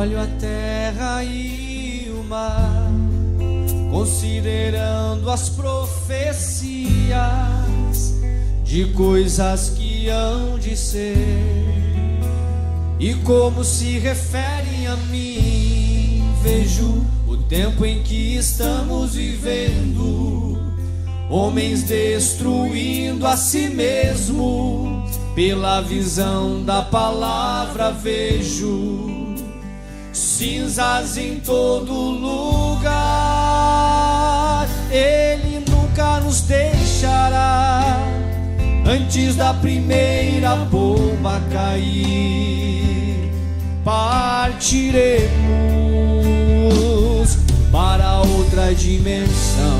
Olho a terra e o mar, considerando as profecias de coisas que hão de ser, e como se referem a mim, vejo o tempo em que estamos vivendo, homens destruindo a si mesmo. Pela visão da palavra vejo cinzas em todo lugar. Ele nunca nos deixará antes da primeira bomba cair. Partiremos para outra dimensão,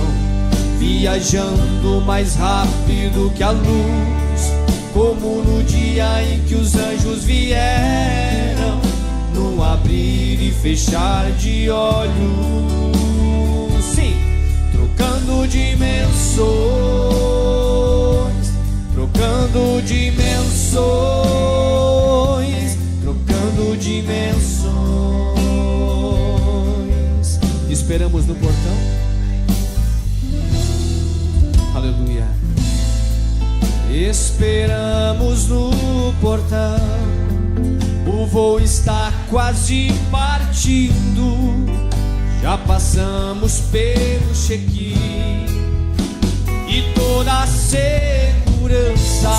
viajando mais rápido que a luz, como no dia em que os anjos vieram, num abrir e fechar de olhos. Sim, trocando dimensões, trocando dimensões, trocando dimensões. Esperamos no portão. Aleluia. Esperamos no portão, o voo está quase partindo. Já passamos pelo check-in e toda a segurança.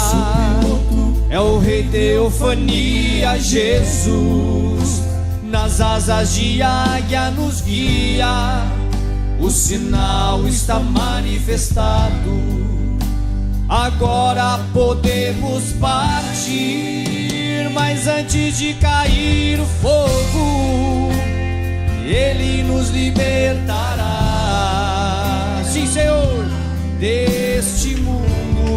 É o Rei Teofania, Jesus, nas asas de águia nos guia. O sinal está manifestado. Agora podemos partir, mas antes de cair o fogo, Ele nos libertará. Sim, Senhor, deste mundo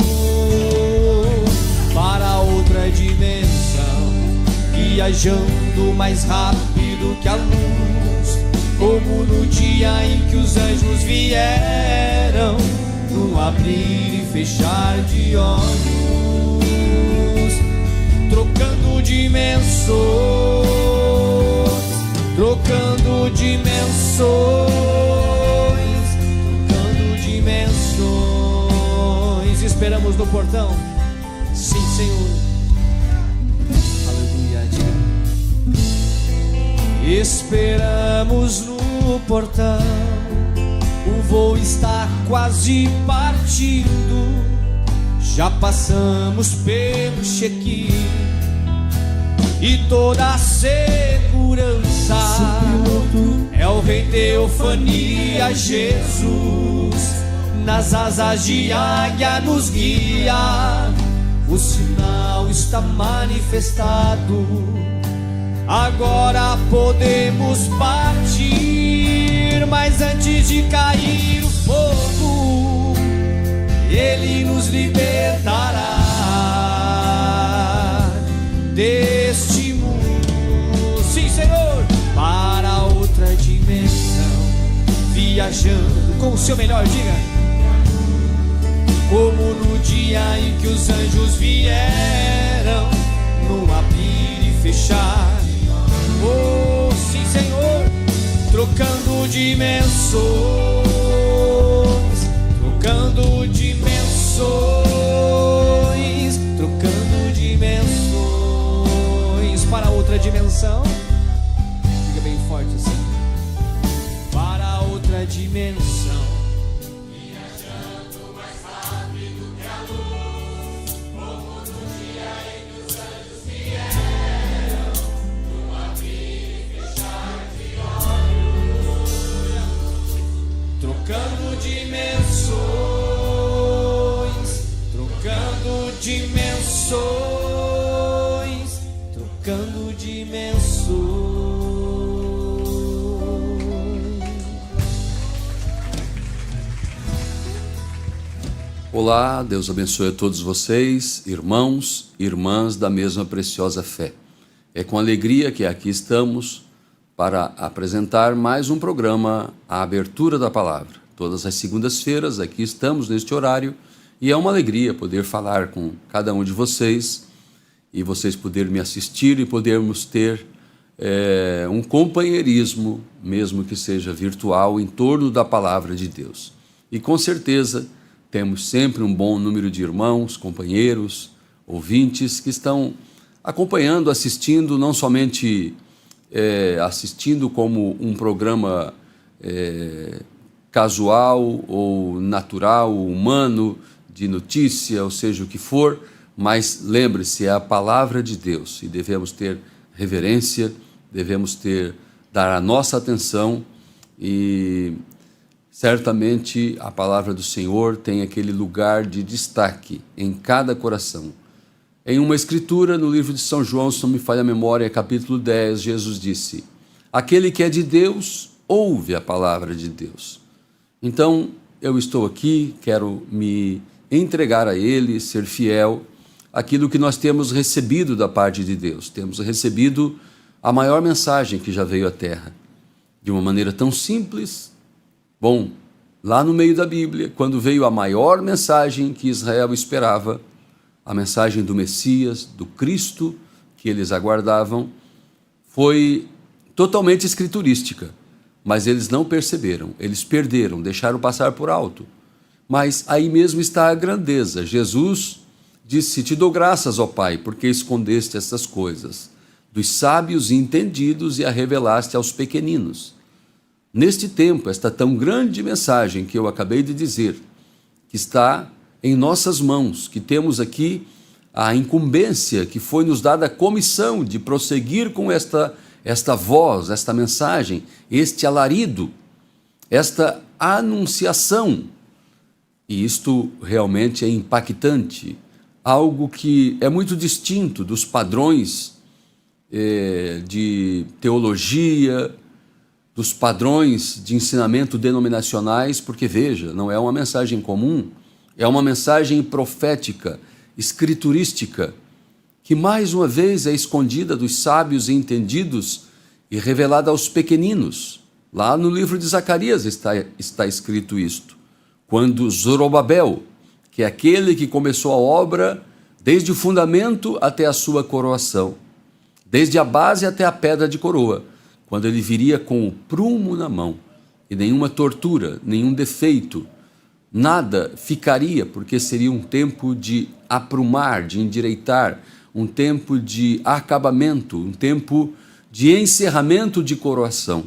para outra dimensão, viajando mais rápido que a luz, como no dia em que os anjos vieram, num abrir e fechar de olhos, trocando dimensões, trocando dimensões, trocando dimensões. Esperamos no portão. Sim, Senhor. Aleluia. Esperamos no portão, o voo está quase partindo. Já passamos pelo check-in e toda a segurança. É o Rei Teofania, Jesus, nas asas de águia nos guia. O sinal está manifestado. Agora podemos partir, mas antes de cair o fogo, Ele nos libertará deste mundo. Sim, Senhor, para outra dimensão, viajando com o seu melhor, diga. Como no dia em que os anjos vieram, num abrir e fechar. Oh, sim, Senhor, trocando dimensões, trocando dimensões, trocando dimensões para outra dimensão. Fica bem forte assim. Para outra dimensão, viajando mais rápido que a luz, como no dia em que os anjos vieram, num abrir e fechar de olhos, trocando dimensões, trocando dimensões, trocando dimensões. Olá, Deus abençoe a todos vocês, irmãos e irmãs da mesma preciosa fé. É com alegria que aqui estamos para apresentar mais um programa, a abertura da palavra. Todas as segundas-feiras aqui estamos neste horário e é uma alegria poder falar com cada um de vocês e vocês poderem me assistir e podermos ter um companheirismo, mesmo que seja virtual, em torno da palavra de Deus. E com certeza temos sempre um bom número de irmãos, companheiros, ouvintes que estão acompanhando, assistindo, não somente assistindo como um programa casual ou natural, humano, de notícia, ou seja o que for, mas lembre-se, é a palavra de Deus e devemos ter reverência, devemos dar a nossa atenção e certamente a palavra do Senhor tem aquele lugar de destaque em cada coração. Em uma escritura, no livro de São João, se não me falha a memória, capítulo 10, Jesus disse: aquele que é de Deus, ouve a palavra de Deus. Então, eu estou aqui, quero me entregar a Ele, ser fiel àquilo que nós temos recebido da parte de Deus. Temos recebido a maior mensagem que já veio à Terra, de uma maneira tão simples. Bom, lá no meio da Bíblia, quando veio a maior mensagem que Israel esperava, a mensagem do Messias, do Cristo que eles aguardavam, foi totalmente escriturística, mas eles não perceberam, eles perderam, deixaram passar por alto. Mas aí mesmo está a grandeza. Jesus disse: te dou graças, ó Pai, porque escondeste essas coisas dos sábios e entendidos e a revelaste aos pequeninos. Neste tempo, esta tão grande mensagem que eu acabei de dizer, que está em nossas mãos, que temos aqui a incumbência, que foi nos dada a comissão de prosseguir com esta voz, esta mensagem, este alarido, esta anunciação. E isto realmente é impactante, algo que é muito distinto dos padrões de teologia, dos padrões de ensinamento denominacionais, porque veja, não é uma mensagem comum, é uma mensagem profética, escriturística, que mais uma vez é escondida dos sábios e entendidos e revelada aos pequeninos. Lá no livro de Zacarias está escrito isto. Quando Zorobabel, que é aquele que começou a obra desde o fundamento até a sua coroação, desde a base até a pedra de coroa, quando ele viria com o prumo na mão, e nenhuma tortura, nenhum defeito, nada ficaria, porque seria um tempo de aprumar, de endireitar, um tempo de acabamento, um tempo de encerramento de coroação.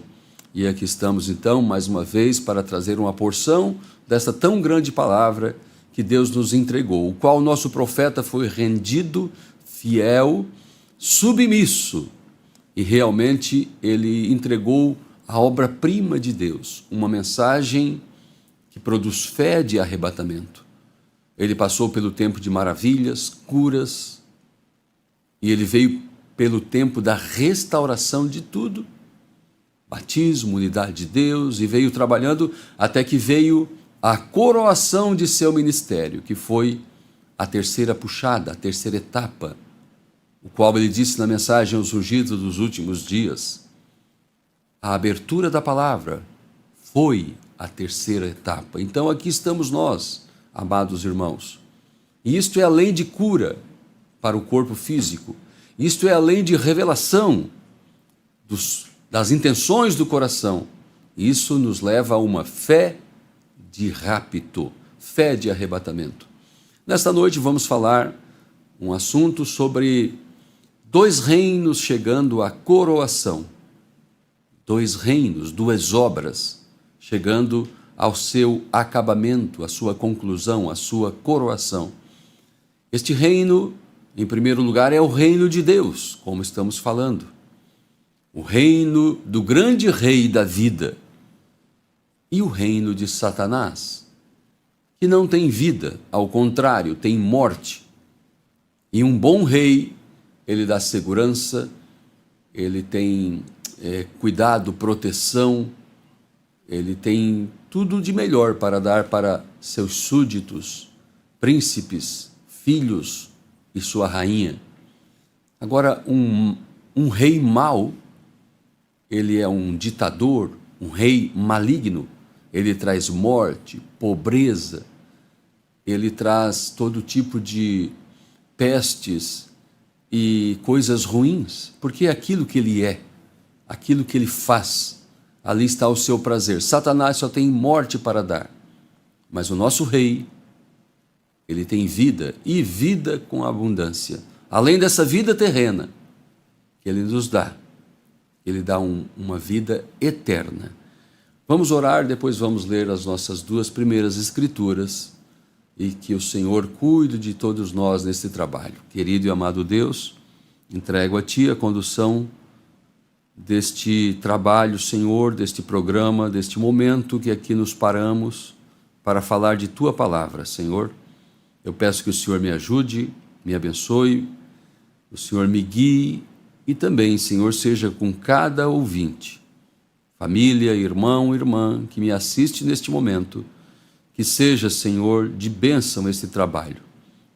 E aqui estamos então, mais uma vez, para trazer uma porção dessa tão grande palavra que Deus nos entregou, o qual o nosso profeta foi rendido, fiel, submisso, e realmente ele entregou a obra-prima de Deus, uma mensagem que produz fé de arrebatamento. Ele passou pelo tempo de maravilhas, curas, e ele veio pelo tempo da restauração de tudo, batismo, unidade de Deus, e veio trabalhando até que veio a coroação de seu ministério, que foi a terceira puxada, a terceira etapa, o qual ele disse na mensagem aos ungidos dos últimos dias. A abertura da palavra foi a terceira etapa. Então aqui estamos nós, amados irmãos. E isto é além de cura para o corpo físico, isto é além de revelação das intenções do coração. Isso nos leva a uma fé de rapto, fé de arrebatamento. Nesta noite vamos falar um assunto sobre dois reinos chegando à coroação. Dois reinos, duas obras, chegando ao seu acabamento, à sua conclusão, à sua coroação. Este reino, em primeiro lugar, é o reino de Deus, como estamos falando. O reino do grande rei da vida. E o reino de Satanás, que não tem vida, ao contrário, tem morte. E um bom rei, ele dá segurança, ele tem cuidado, proteção, ele tem tudo de melhor para dar para seus súditos, príncipes, filhos e sua rainha. Agora, um rei mau, ele é um ditador, um rei maligno, ele traz morte, pobreza, ele traz todo tipo de pestes e coisas ruins, porque é aquilo que ele é, aquilo que ele faz, ali está o seu prazer. Satanás só tem morte para dar, mas o nosso rei, ele tem vida, e vida com abundância. Além dessa vida terrena que ele nos dá, ele dá uma vida eterna. Vamos orar, depois vamos ler as nossas 2 primeiras escrituras, e que o Senhor cuide de todos nós nesse trabalho. Querido e amado Deus, entrego a Ti a condução deste trabalho, Senhor, deste programa, deste momento que aqui nos paramos para falar de Tua palavra, Senhor. Eu peço que o Senhor me ajude, me abençoe, o Senhor me guie e também, Senhor, seja com cada ouvinte, família, irmão, irmã, que me assiste neste momento, que seja, Senhor, de bênção este trabalho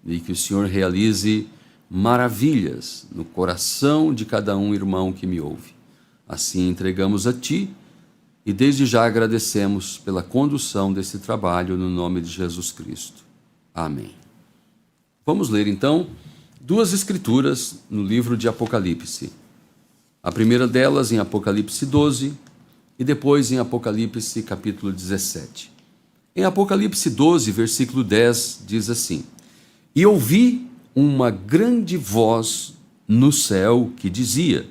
e que o Senhor realize maravilhas no coração de cada irmão que me ouve. Assim entregamos a Ti e desde já agradecemos pela condução desse trabalho no nome de Jesus Cristo. Amém. Vamos ler então 2 escrituras no livro de Apocalipse. A primeira delas em Apocalipse 12 e depois em Apocalipse capítulo 17. Em Apocalipse 12, versículo 10, diz assim: E ouvi uma grande voz no céu que dizia: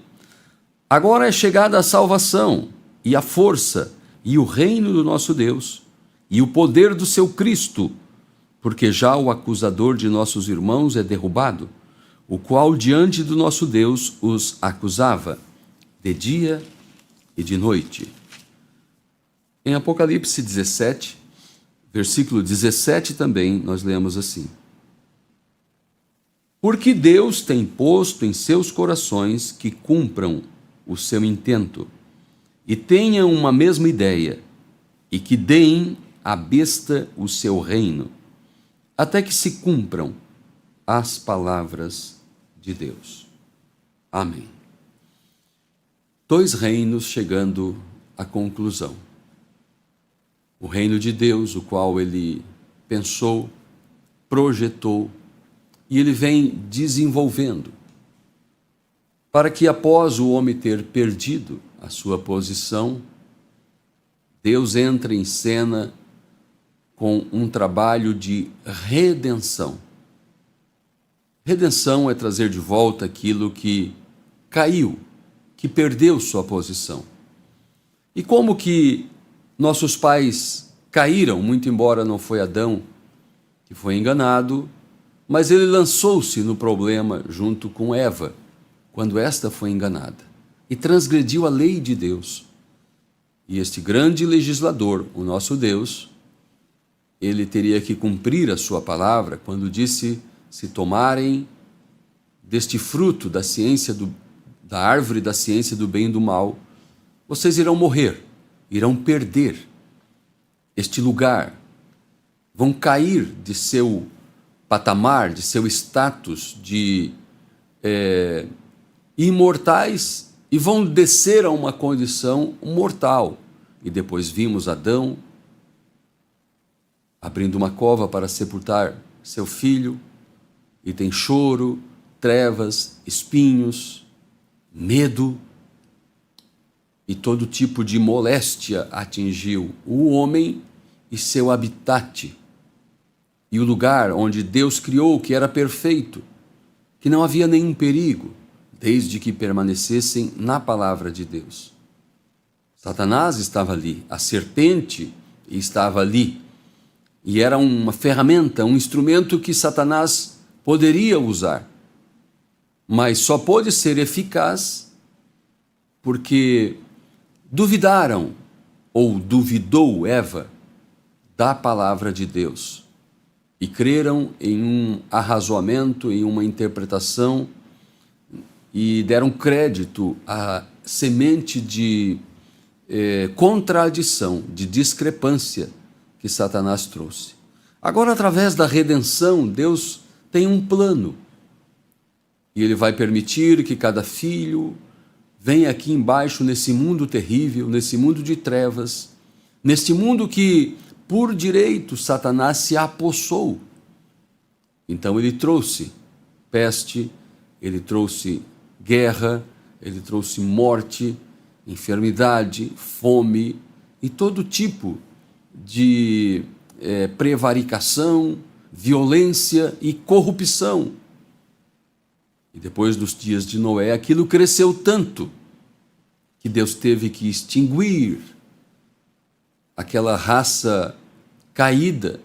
Agora é chegada a salvação, e a força, e o reino do nosso Deus, e o poder do seu Cristo, porque já o acusador de nossos irmãos é derrubado, o qual diante do nosso Deus os acusava, de dia e de noite. Em Apocalipse 17, versículo 17 também, nós lemos assim: Porque Deus tem posto em seus corações que cumpram o seu intento, e tenham uma mesma ideia, e que deem à besta o seu reino, até que se cumpram as palavras de Deus. Amém. 2 reinos chegando à conclusão. O reino de Deus, o qual ele pensou, projetou, e ele vem desenvolvendo, para que após o homem ter perdido a sua posição, Deus entra em cena com um trabalho de redenção. Redenção é trazer de volta aquilo que caiu, que perdeu sua posição. E como que nossos pais caíram, muito embora não foi Adão que foi enganado, mas ele lançou-se no problema junto com Eva, quando esta foi enganada, e transgrediu a lei de Deus. E este grande legislador, o nosso Deus, ele teria que cumprir a sua palavra quando disse: se tomarem deste fruto da ciência da árvore da ciência do bem e do mal, vocês irão morrer, irão perder este lugar, vão cair de seu patamar, de seu status de imortais, e vão descer a uma condição mortal. E depois vimos Adão abrindo uma cova para sepultar seu filho, e tem choro, trevas, espinhos, medo, e todo tipo de moléstia atingiu o homem e seu habitat, e o lugar onde Deus criou, que era perfeito, que não havia nenhum perigo, desde que permanecessem na palavra de Deus. Satanás estava ali, a serpente estava ali, e era uma ferramenta, um instrumento que Satanás poderia usar, mas só pôde ser eficaz porque duvidaram, ou duvidou Eva, da palavra de Deus, e creram em um arrazoamento, em uma interpretação, e deram crédito à semente de contradição, de discrepância que Satanás trouxe. Agora, através da redenção, Deus tem um plano, e Ele vai permitir que cada filho venha aqui embaixo, nesse mundo terrível, nesse mundo de trevas, neste mundo que, por direito, Satanás se apossou. Então ele trouxe peste, ele trouxe guerra, ele trouxe morte, enfermidade, fome e todo tipo de prevaricação, violência e corrupção. E depois dos dias de Noé, aquilo cresceu tanto que Deus teve que extinguir aquela raça caída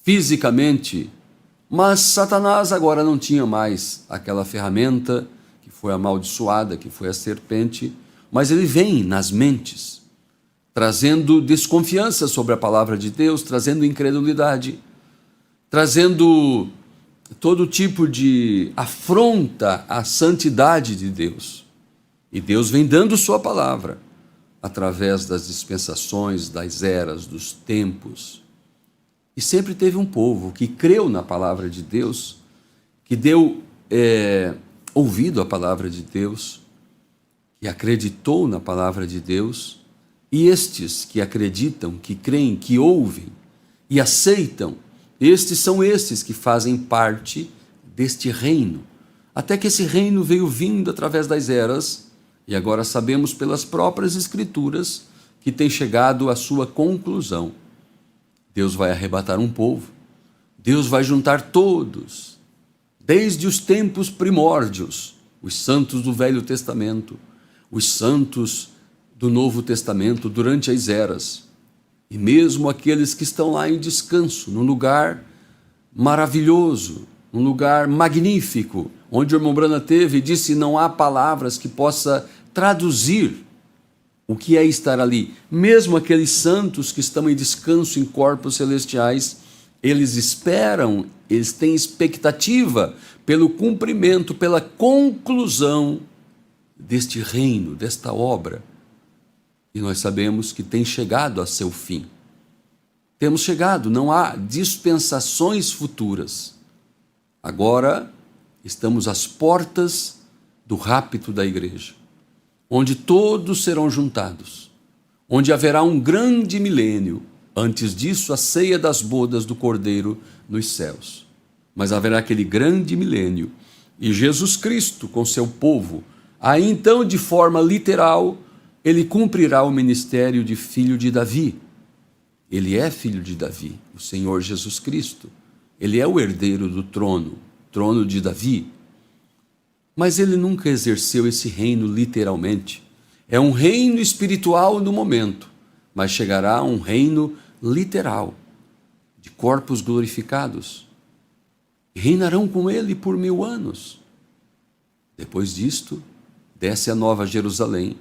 fisicamente, mas Satanás agora não tinha mais aquela ferramenta que foi amaldiçoada, que foi a serpente, mas ele vem nas mentes, trazendo desconfiança sobre a palavra de Deus, trazendo incredulidade, trazendo todo tipo de afronta à santidade de Deus. E Deus vem dando sua palavra através das dispensações, das eras, dos tempos. E sempre teve um povo que creu na palavra de Deus, que deu ouvido à palavra de Deus, que acreditou na palavra de Deus, e estes que acreditam, que creem, que ouvem e aceitam, estes são estes que fazem parte deste reino, até que esse reino veio vindo através das eras, e agora sabemos pelas próprias Escrituras que tem chegado à sua conclusão. Deus vai arrebatar um povo, Deus vai juntar todos, desde os tempos primórdios, os santos do Velho Testamento, os santos do Novo Testamento durante as eras, e mesmo aqueles que estão lá em descanso, num lugar maravilhoso, num lugar magnífico, onde o irmão Brana teve e disse: não há palavras que possa traduzir o que é estar ali. Mesmo aqueles santos que estão em descanso em corpos celestiais, eles esperam, eles têm expectativa pelo cumprimento, pela conclusão deste reino, desta obra. E nós sabemos que tem chegado a seu fim. Temos chegado, não há dispensações futuras. Agora estamos às portas do rapto da igreja, onde todos serão juntados, onde haverá um grande milênio. Antes disso, a ceia das bodas do Cordeiro nos céus. Mas haverá aquele grande milênio, e Jesus Cristo com seu povo, aí então de forma literal, ele cumprirá o ministério de filho de Davi. Ele é filho de Davi, o Senhor Jesus Cristo. Ele é o herdeiro do trono de Davi. Mas ele nunca exerceu esse reino literalmente. É um reino espiritual no momento, mas chegará um reino literal, de corpos glorificados. E reinarão com ele por 1000 anos. Depois disto, desce a nova Jerusalém,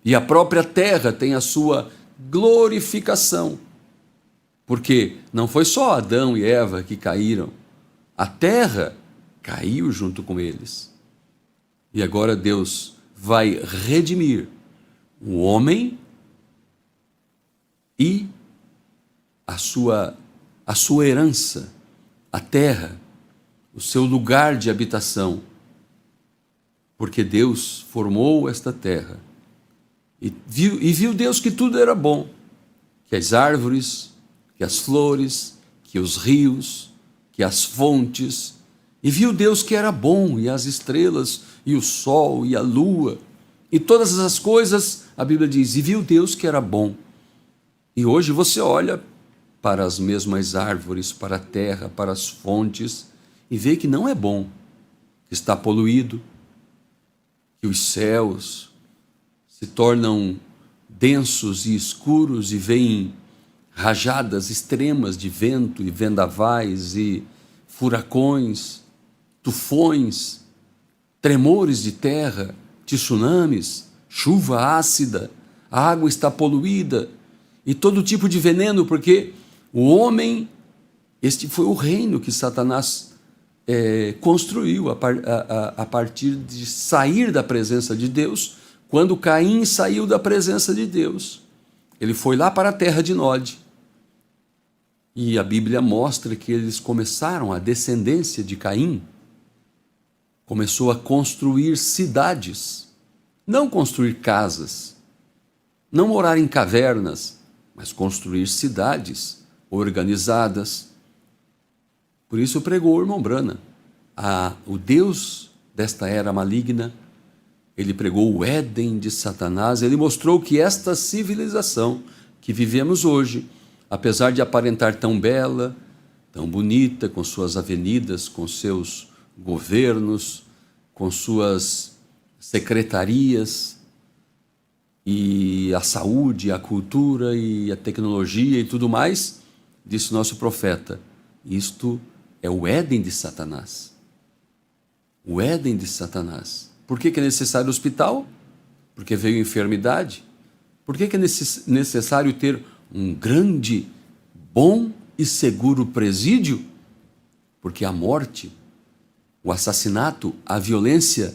e a própria terra tem a sua glorificação. Porque não foi só Adão e Eva que caíram, a terra caiu junto com eles. E agora Deus vai redimir o homem e a sua herança, a terra, o seu lugar de habitação. Porque Deus formou esta terra e viu Deus que tudo era bom, que as árvores, que as flores, que os rios, que as fontes, e viu Deus que era bom, e as estrelas, e o sol, e a lua, e todas essas coisas, a Bíblia diz, e viu Deus que era bom. E hoje você olha para as mesmas árvores, para a terra, para as fontes, e vê que não é bom, que está poluído, que os céus se tornam densos e escuros, e vêm rajadas extremas de vento, e vendavais, e furacões, tufões, tremores de terra, tsunamis, chuva ácida, a água está poluída, e todo tipo de veneno, porque o homem, este foi o reino que Satanás construiu a partir de sair da presença de Deus. Quando Caim saiu da presença de Deus, ele foi lá para a terra de Nod, e a Bíblia mostra que eles começaram, a descendência de Caim começou a construir cidades, não construir casas, não morar em cavernas, mas construir cidades organizadas. Por isso pregou o irmão Brana, o Deus desta era maligna ele pregou o Éden de Satanás, ele mostrou que esta civilização que vivemos hoje, apesar de aparentar tão bela, tão bonita, com suas avenidas, com seus governos, com suas secretarias, e a saúde, a cultura e a tecnologia e tudo mais, disse nosso profeta, isto é o Éden de Satanás. O Éden de Satanás. Por que é necessário hospital? Porque veio enfermidade. Por que é necessário ter um grande, bom e seguro presídio? Porque a morte, o assassinato, a violência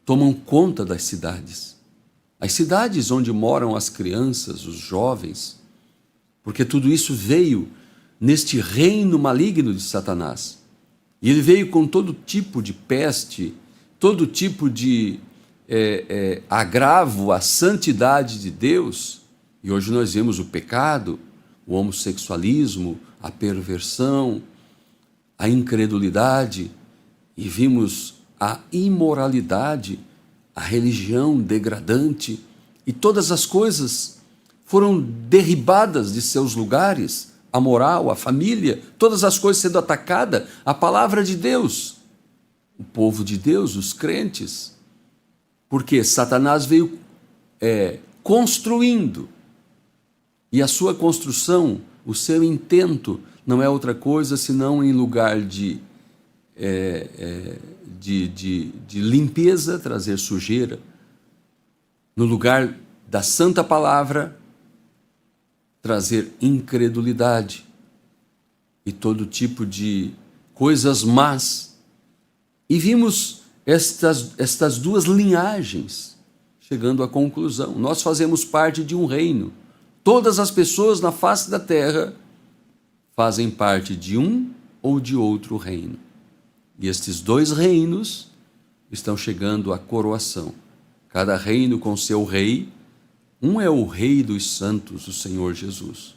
tomam conta das cidades. As cidades onde moram as crianças, os jovens, porque tudo isso veio neste reino maligno de Satanás. E ele veio com todo tipo de peste, todo tipo de agravo à santidade de Deus. E hoje nós vemos o pecado, o homossexualismo, a perversão, a incredulidade, e vimos a imoralidade, a religião degradante, e todas as coisas foram derribadas de seus lugares, a moral, a família, todas as coisas sendo atacadas, a palavra de Deus, o povo de Deus, os crentes, porque Satanás veio construindo, e a sua construção, o seu intento, não é outra coisa senão em lugar de limpeza, trazer sujeira, no lugar da santa palavra, trazer incredulidade e todo tipo de coisas más. E vimos estas duas linhagens chegando à conclusão. Nós fazemos parte de um reino. Todas as pessoas na face da terra fazem parte de um ou de outro reino. E estes dois reinos estão chegando à coroação. Cada reino com seu rei. Um é o rei dos santos, o Senhor Jesus.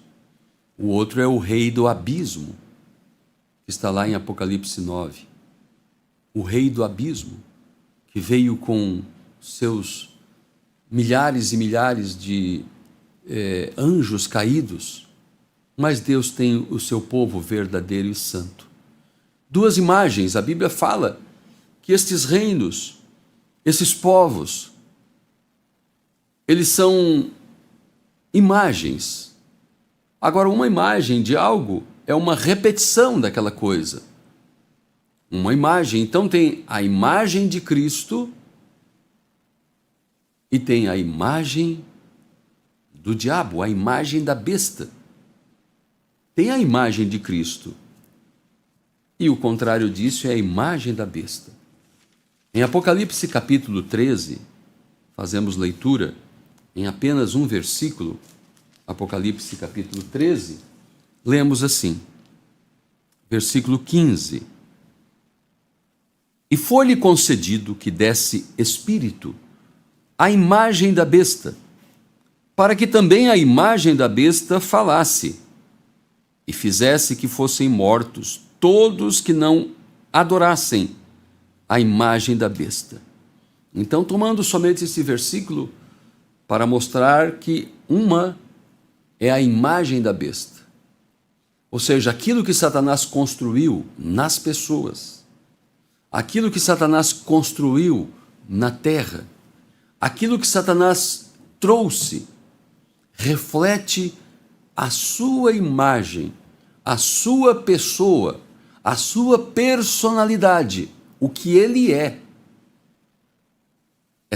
O outro é o rei do abismo, que está lá em Apocalipse 9. O rei do abismo, que veio com seus milhares e milhares de anjos caídos, mas Deus tem o seu povo verdadeiro e santo. Duas imagens, a Bíblia fala que estes reinos, esses povos, eles são imagens. Agora, uma imagem de algo é uma repetição daquela coisa. Uma imagem, então tem a imagem de Cristo e tem a imagem do diabo, a imagem da besta. Tem a imagem de Cristo. E o contrário disso é a imagem da besta. Em Apocalipse capítulo 13, fazemos leitura em apenas um versículo, Apocalipse capítulo 13, lemos assim, versículo 15. E foi-lhe concedido que desse espírito à imagem da besta, para que também a imagem da besta falasse, e fizesse que fossem mortos todos que não adorassem a imagem da besta. Então, tomando somente esse versículo para mostrar que uma é a imagem da besta, ou seja, aquilo que Satanás construiu nas pessoas, aquilo que Satanás construiu na terra, aquilo que Satanás trouxe, reflete a sua imagem, a sua pessoa, a sua personalidade, o que ele é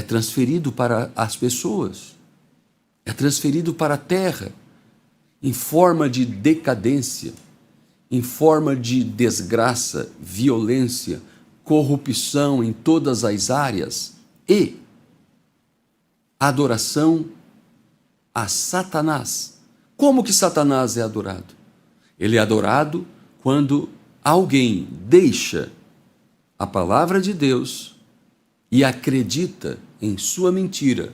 transferido para as pessoas, é transferido para a terra, em forma de decadência, em forma de desgraça, violência, corrupção em todas as áreas e adoração a Satanás. Como que Satanás é adorado? Ele é adorado quando alguém deixa a palavra de Deus e acredita em sua mentira,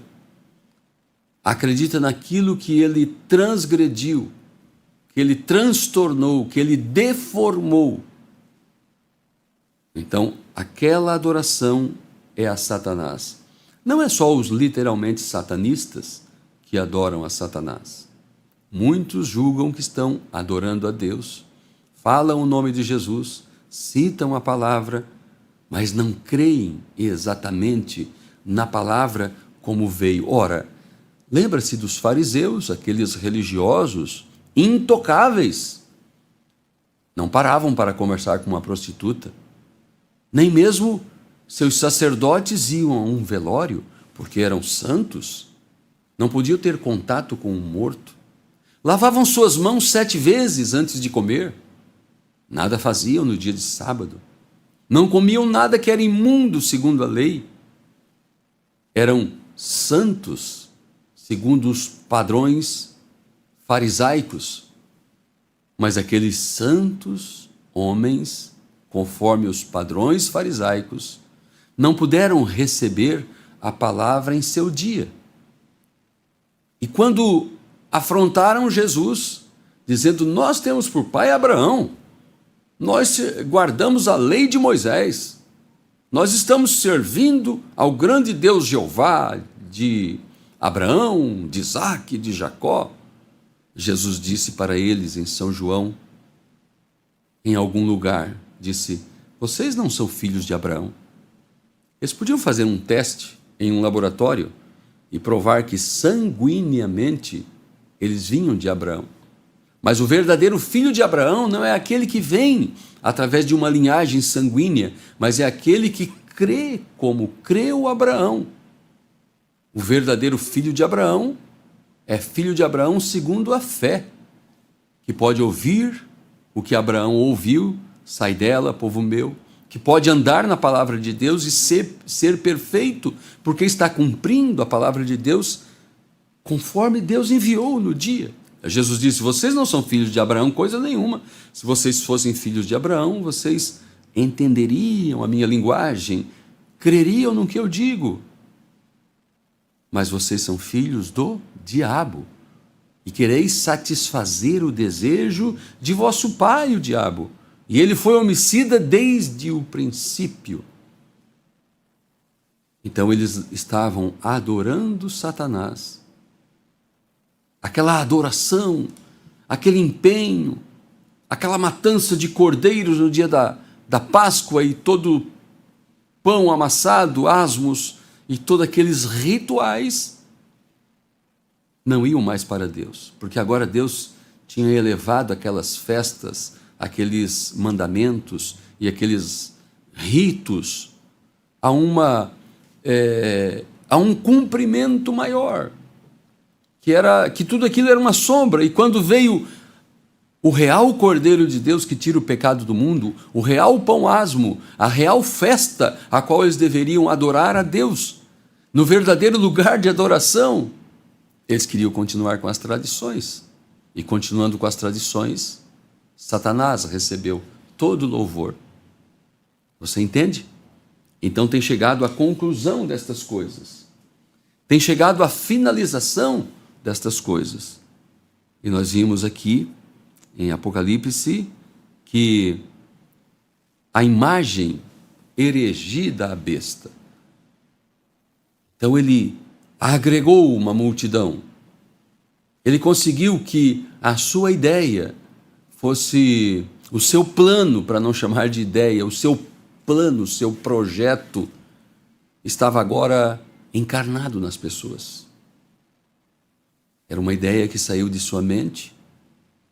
acredita naquilo que ele transgrediu, que ele transtornou, que ele deformou. Então, aquela adoração é a Satanás. Não é só os literalmente satanistas que adoram a Satanás. Muitos julgam que estão adorando a Deus, falam o nome de Jesus, citam a palavra, mas não creem exatamente na palavra como veio. Ora, lembra-se dos fariseus, aqueles religiosos intocáveis. Não paravam para conversar com uma prostituta. Nem mesmo seus sacerdotes iam a um velório, porque eram santos. Não podiam ter contato com um morto. Lavavam suas mãos 7 vezes antes de comer. Nada faziam no dia de sábado. Não comiam nada que era imundo segundo a lei. Eram santos segundo os padrões farisaicos. Mas aqueles santos homens, conforme os padrões farisaicos, não puderam receber a palavra em seu dia. E quando afrontaram Jesus, dizendo: nós temos por pai Abraão, nós guardamos a lei de Moisés, nós estamos servindo ao grande Deus Jeová, de Abraão, de Isaque, de Jacó. Jesus disse para eles em São João, em algum lugar, disse: vocês não são filhos de Abraão. Eles podiam fazer um teste em um laboratório e provar que sanguineamente eles vinham de Abraão. Mas o verdadeiro filho de Abraão não é aquele que vem através de uma linhagem sanguínea, mas é aquele que crê como creu Abraão. O verdadeiro filho de Abraão é filho de Abraão segundo a fé, que pode ouvir o que Abraão ouviu, sai dela, povo meu, que pode andar na palavra de Deus e ser perfeito, porque está cumprindo a palavra de Deus conforme Deus enviou no dia. Jesus disse: vocês não são filhos de Abraão coisa nenhuma. Se vocês fossem filhos de Abraão, vocês entenderiam a minha linguagem, creriam no que eu digo. Mas vocês são filhos do diabo e quereis satisfazer o desejo de vosso pai, o diabo. E ele foi homicida desde o princípio. Então eles estavam adorando Satanás. Aquela adoração, aquele empenho, aquela matança de cordeiros no dia da Páscoa e todo pão amassado, asmos e todos aqueles rituais não iam mais para Deus, porque agora Deus tinha elevado aquelas festas, aqueles mandamentos e aqueles ritos a um cumprimento maior, que tudo aquilo era uma sombra. E quando veio o real Cordeiro de Deus que tira o pecado do mundo, o real pão asmo, a real festa a qual eles deveriam adorar a Deus, no verdadeiro lugar de adoração, eles queriam continuar com as tradições. E continuando com as tradições, Satanás recebeu todo o louvor. Você entende? Então tem chegado à conclusão destas coisas. Tem chegado à finalização destas coisas. E nós vimos aqui, em Apocalipse, que a imagem erigida à besta. Então ele agregou uma multidão. Ele conseguiu que a sua ideia fosse o seu plano, para não chamar de ideia, o seu plano, o seu projeto, estava agora encarnado nas pessoas. Era uma ideia que saiu de sua mente,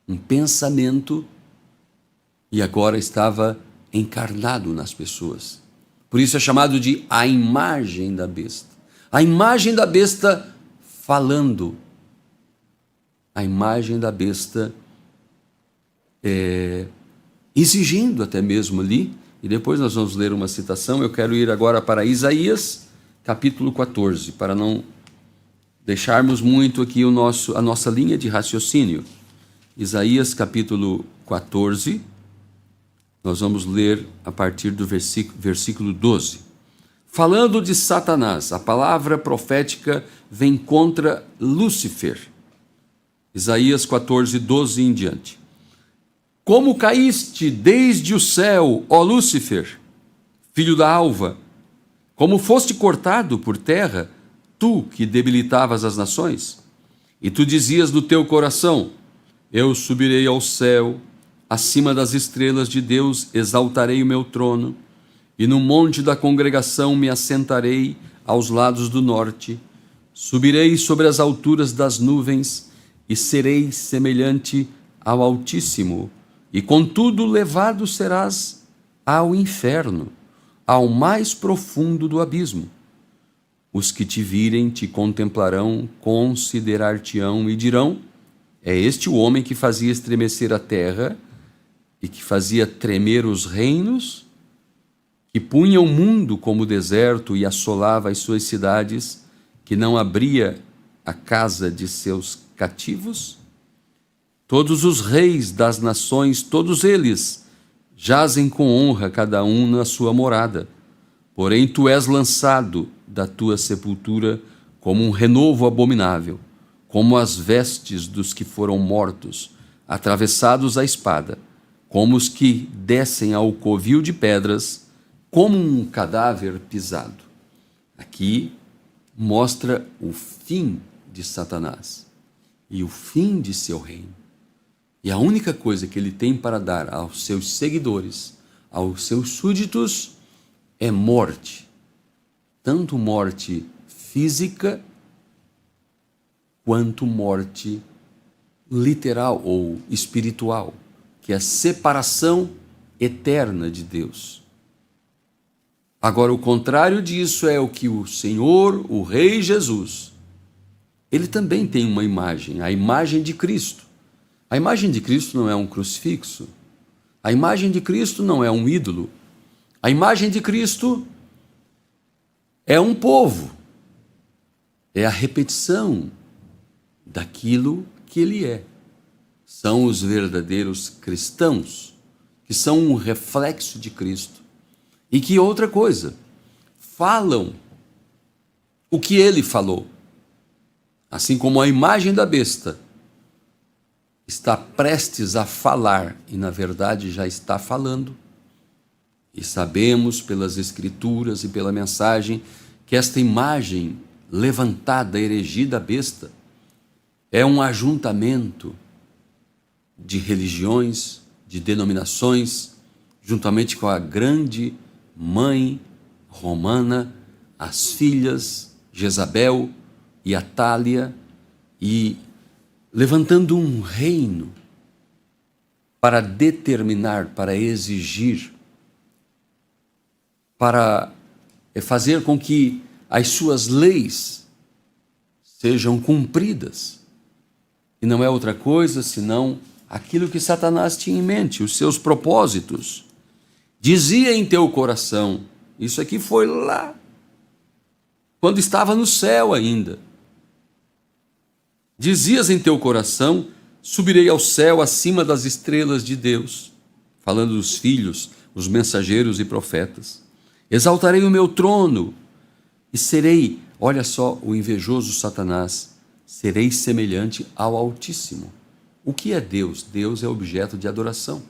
um pensamento, e agora estava encarnado nas pessoas. Por isso é chamado de a imagem da besta. A imagem da besta falando. A imagem da besta exigindo até mesmo ali. E depois nós vamos ler uma citação. Eu quero ir agora para Isaías, capítulo 14, para não deixarmos muito aqui a nossa linha de raciocínio. Isaías, capítulo 14, nós vamos ler a partir do versículo 12. Falando de Satanás, a palavra profética vem contra Lúcifer. Isaías 14, 12 em diante. Como caíste desde o céu, ó Lúcifer, filho da alva, Como foste cortado por terra, tu que debilitavas as nações? E tu dizias no teu coração: eu subirei ao céu, acima das estrelas de Deus exaltarei o meu trono, e no monte da congregação me assentarei aos lados do norte. Subirei sobre as alturas das nuvens e serei semelhante ao Altíssimo, e contudo levado serás ao inferno, ao mais profundo do abismo. Os que te virem te contemplarão, considerar-te-ão e dirão: é este o homem que fazia estremecer a terra e que fazia tremer os reinos, que punha o mundo como deserto e assolava as suas cidades, que não abria a casa de seus cativos? Todos os reis das nações, todos eles, jazem com honra cada um na sua morada. Porém tu és lançado da tua sepultura como um renovo abominável, como as vestes dos que foram mortos, atravessados à espada, como os que descem ao covil de pedras, como um cadáver pisado. Aqui mostra o fim de Satanás e o fim de seu reino. E a única coisa que ele tem para dar aos seus seguidores, aos seus súditos, é morte. Tanto morte física, quanto morte literal ou espiritual, que é a separação eterna de Deus. Agora, o contrário disso é o que o Senhor, o Rei Jesus, ele também tem uma imagem, a imagem de Cristo. A imagem de Cristo não é um crucifixo. A imagem de Cristo não é um ídolo. A imagem de Cristo é um povo. É a repetição daquilo que ele é. São os verdadeiros cristãos, que são um reflexo de Cristo. E que outra coisa, falam o que ele falou. Assim como a imagem da besta está prestes a falar, e na verdade já está falando. E sabemos pelas Escrituras e pela mensagem que esta imagem levantada, erigida besta, é um ajuntamento de religiões, de denominações, juntamente com a grande mãe romana, as filhas Jezabel e Atália, e levantando um reino para determinar, para exigir, para fazer com que as suas leis sejam cumpridas. E não é outra coisa senão aquilo que Satanás tinha em mente, os seus propósitos. Dizia em teu coração, isso aqui foi lá, quando estava no céu ainda. Dizias em teu coração: subirei ao céu acima das estrelas de Deus, falando dos filhos, os mensageiros e profetas. Exaltarei o meu trono e serei, olha só o invejoso Satanás, serei semelhante ao Altíssimo. O que é Deus? Deus é objeto de adoração,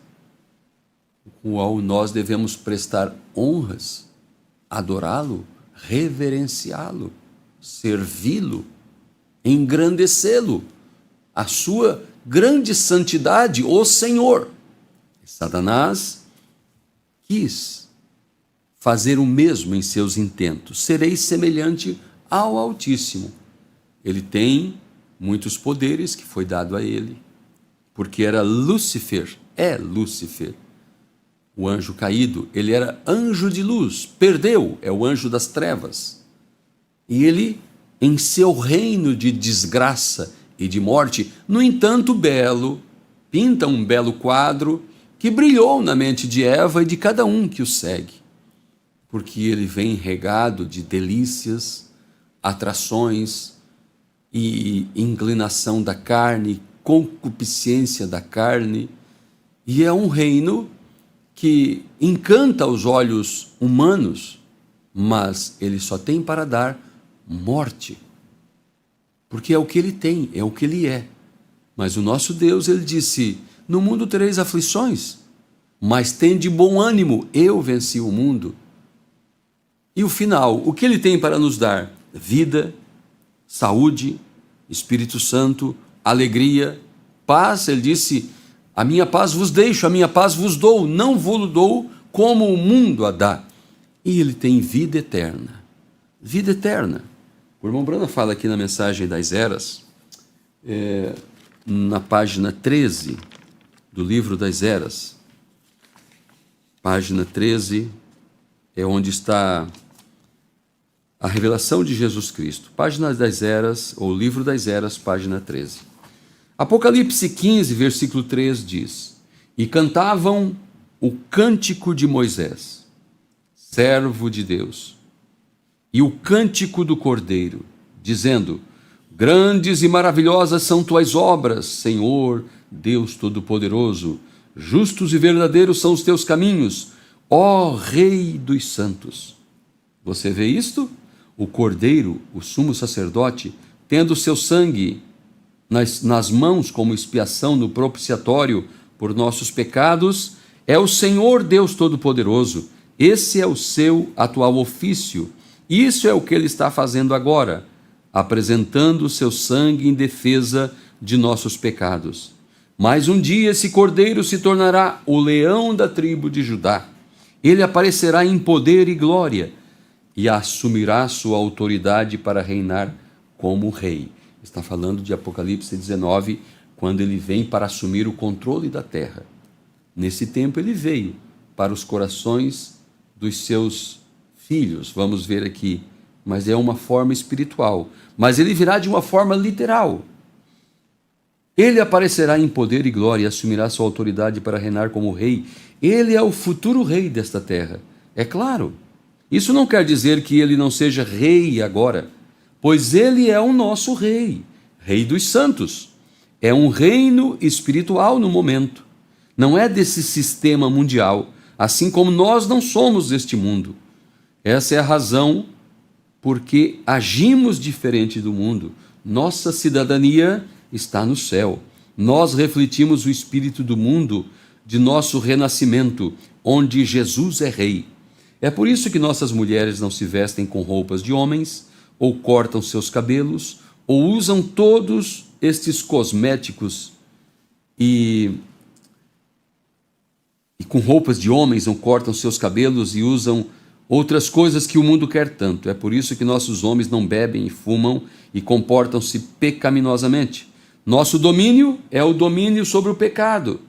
o qual nós devemos prestar honras, adorá-lo, reverenciá-lo, servi-lo, engrandecê-lo, a sua grande santidade, o Senhor. Satanás quis fazer o mesmo em seus intentos. Serei semelhante ao Altíssimo. Ele tem muitos poderes que foi dado a ele, porque era Lúcifer, é Lúcifer, o anjo caído. Ele era anjo de luz, perdeu, é o anjo das trevas. E ele, em seu reino de desgraça e de morte, no entanto belo, pinta um belo quadro que brilhou na mente de Eva e de cada um que o segue, porque ele vem regado de delícias, atrações e inclinação da carne, concupiscência da carne, e é um reino que encanta os olhos humanos, mas ele só tem para dar morte, porque é o que ele tem, é o que ele é. Mas o nosso Deus, ele disse: no mundo tereis aflições, mas tende bom ânimo, eu venci o mundo. E o final, o que ele tem para nos dar? Vida, saúde, Espírito Santo, alegria, paz. Ele disse: a minha paz vos deixo, a minha paz vos dou, não vos dou como o mundo a dá. E ele tem vida eterna. Vida eterna. O irmão Branham fala aqui na Mensagem das Eras, na página 13 do livro das Eras. Página 13 é onde está a revelação de Jesus Cristo. Página das Eras, ou livro das Eras, página 13. Apocalipse 15, versículo 3 diz: e cantavam o cântico de Moisés, servo de Deus, e o cântico do Cordeiro, dizendo: grandes e maravilhosas são tuas obras, Senhor Deus Todo-Poderoso, justos e verdadeiros são os teus caminhos, ó Rei dos santos. Você vê isto? O Cordeiro, o sumo sacerdote, tendo seu sangue nas mãos como expiação no propiciatório por nossos pecados, é o Senhor Deus Todo-Poderoso. Esse é o seu atual ofício. Isso é o que ele está fazendo agora, apresentando o seu sangue em defesa de nossos pecados. Mas um dia esse Cordeiro se tornará o leão da tribo de Judá. Ele aparecerá em poder e glória e assumirá sua autoridade para reinar como rei. Está falando de Apocalipse 19, quando ele vem para assumir o controle da terra. Nesse tempo ele veio para os corações dos seus filhos, vamos ver aqui, mas é uma forma espiritual. Mas ele virá de uma forma literal. Ele aparecerá em poder e glória e assumirá sua autoridade para reinar como rei. Ele é o futuro rei desta terra. É claro, isso não quer dizer que ele não seja rei agora, pois ele é o nosso rei, rei dos santos. É um reino espiritual no momento. Não é desse sistema mundial, assim como nós não somos deste mundo. Essa é a razão porque agimos diferente do mundo. Nossa cidadania está no céu. Nós refletimos o espírito do mundo de nosso renascimento, onde Jesus é rei. É por isso que nossas mulheres não se vestem com roupas de homens, ou cortam seus cabelos, ou usam todos estes cosméticos e com roupas de homens, não cortam seus cabelos e usam outras coisas que o mundo quer tanto. É por isso que nossos homens não bebem e fumam e comportam-se pecaminosamente. Nosso domínio é o domínio sobre o pecado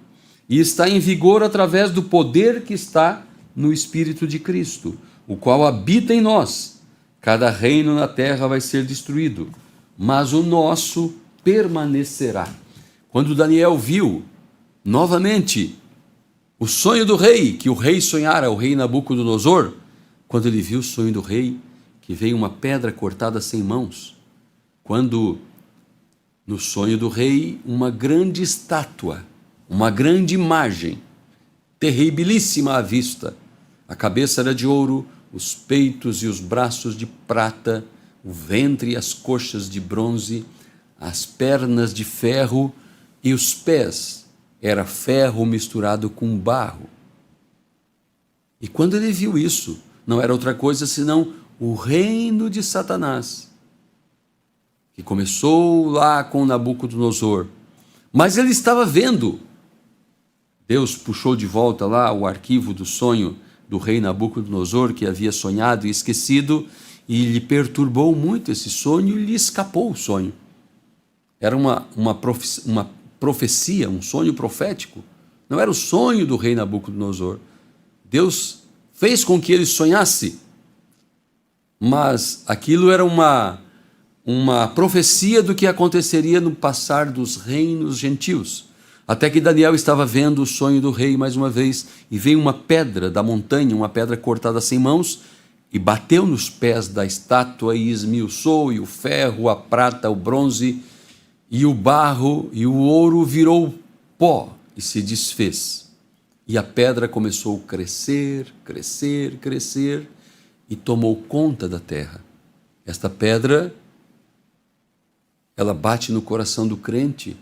e está em vigor através do poder que está no Espírito de Cristo, o qual habita em nós. Cada reino na terra vai ser destruído, mas o nosso permanecerá. Quando Daniel viu novamente o sonho do rei, que o rei sonhara, o rei Nabucodonosor, quando ele viu o sonho do rei, que veio uma pedra cortada sem mãos, quando no sonho do rei uma grande estátua, uma grande imagem, terribilíssima à vista, a cabeça era de ouro, os peitos e os braços de prata, o ventre e as coxas de bronze, as pernas de ferro e os pés era ferro misturado com barro. E quando ele viu isso, não era outra coisa senão o reino de Satanás, que começou lá com Nabucodonosor. Mas ele estava vendo. Deus puxou de volta lá o arquivo do sonho do rei Nabucodonosor, que havia sonhado e esquecido, e lhe perturbou muito esse sonho e lhe escapou o sonho. Era uma profecia, um sonho profético. Não era o sonho do rei Nabucodonosor. Deus fez com que ele sonhasse, mas aquilo era uma profecia do que aconteceria no passar dos reinos gentios. Até que Daniel estava vendo o sonho do rei mais uma vez, e veio uma pedra da montanha, uma pedra cortada sem mãos, e bateu nos pés da estátua e esmiuçou, e o ferro, a prata, o bronze, e o barro e o ouro virou pó e se desfez. E a pedra começou a crescer, crescer, crescer, e tomou conta da terra. Esta pedra, ela bate no coração do crente,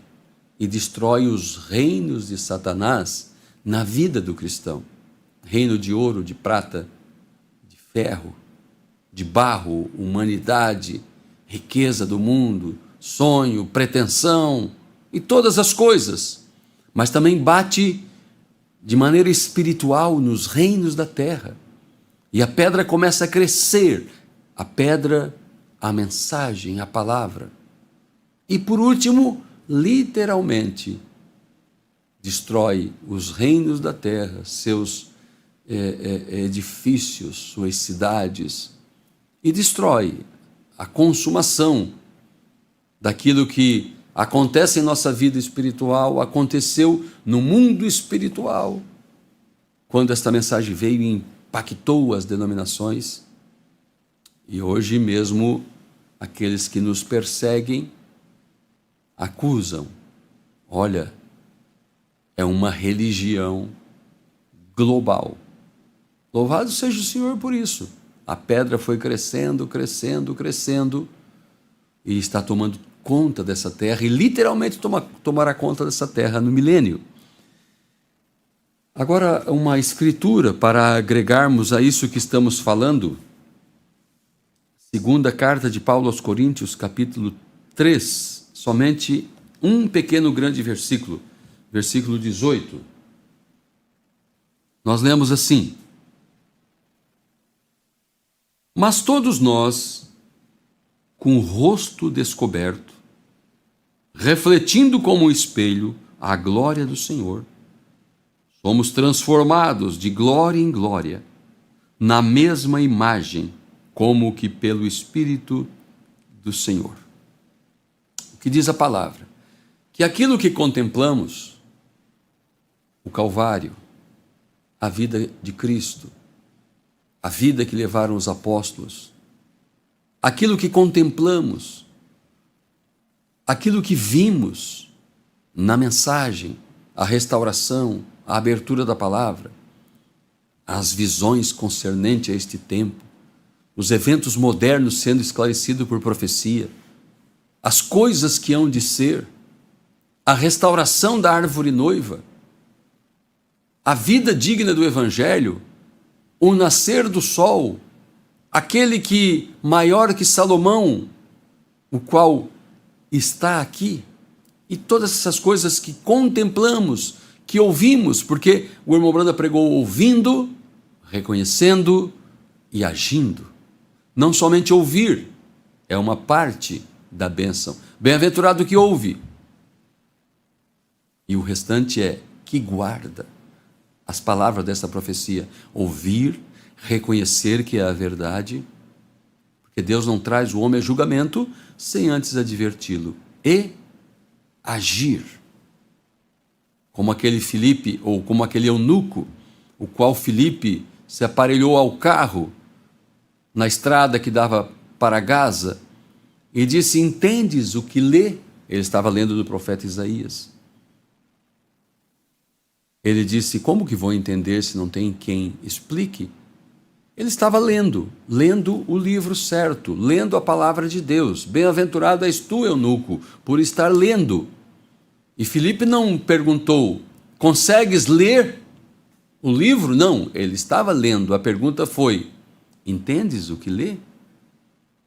e destrói os reinos de Satanás na vida do cristão. Reino de ouro, de prata, de ferro, de barro, humanidade, riqueza do mundo, sonho, pretensão e todas as coisas, mas também bate de maneira espiritual nos reinos da terra. E a pedra começa a crescer, a pedra, a mensagem, a palavra. E por último, literalmente, destrói os reinos da terra, seus edifícios, suas cidades, e destrói a consumação daquilo que acontece em nossa vida espiritual, aconteceu no mundo espiritual, quando esta mensagem veio e impactou as denominações. E hoje mesmo aqueles que nos perseguem acusam, olha, é uma religião global. Louvado seja o Senhor por isso. A pedra foi crescendo, crescendo, crescendo, e está tomando conta dessa terra, e literalmente tomará conta dessa terra no milênio. Agora, uma escritura para agregarmos a isso que estamos falando. Segunda carta de Paulo aos Coríntios, capítulo 3, somente um pequeno grande versículo, versículo 18. Nós lemos assim: mas todos nós, com o rosto descoberto, refletindo como um espelho a glória do Senhor, somos transformados de glória em glória, na mesma imagem, como que pelo Espírito do Senhor. O que diz a palavra? Que aquilo que contemplamos, o Calvário, a vida de Cristo, a vida que levaram os apóstolos, aquilo que contemplamos, aquilo que vimos na mensagem, a restauração, a abertura da palavra, as visões concernentes a este tempo, os eventos modernos sendo esclarecidos por profecia, as coisas que hão de ser, a restauração da árvore noiva, a vida digna do Evangelho, o nascer do sol, aquele que maior que Salomão, o qual está aqui, e todas essas coisas que contemplamos, que ouvimos, porque o irmão Branda pregou ouvindo, reconhecendo e agindo. Não somente ouvir, é uma parte da bênção. Bem-aventurado que ouve, e o restante é que guarda as palavras dessa profecia. Ouvir, reconhecer que é a verdade, porque Deus não traz o homem a julgamento sem antes adverti-lo, e agir, como aquele Filipe, ou como aquele eunuco, o qual Filipe se aparelhou ao carro, na estrada que dava para Gaza, e disse: entendes o que lê? Ele estava lendo do profeta Isaías. Ele disse: como que vou entender se não tem quem explique? Ele estava lendo o livro certo, lendo a palavra de Deus. Bem-aventurado és tu, eunuco, por estar lendo. E Filipe não perguntou: consegues ler o livro? Não, ele estava lendo. A pergunta foi: entendes o que lê?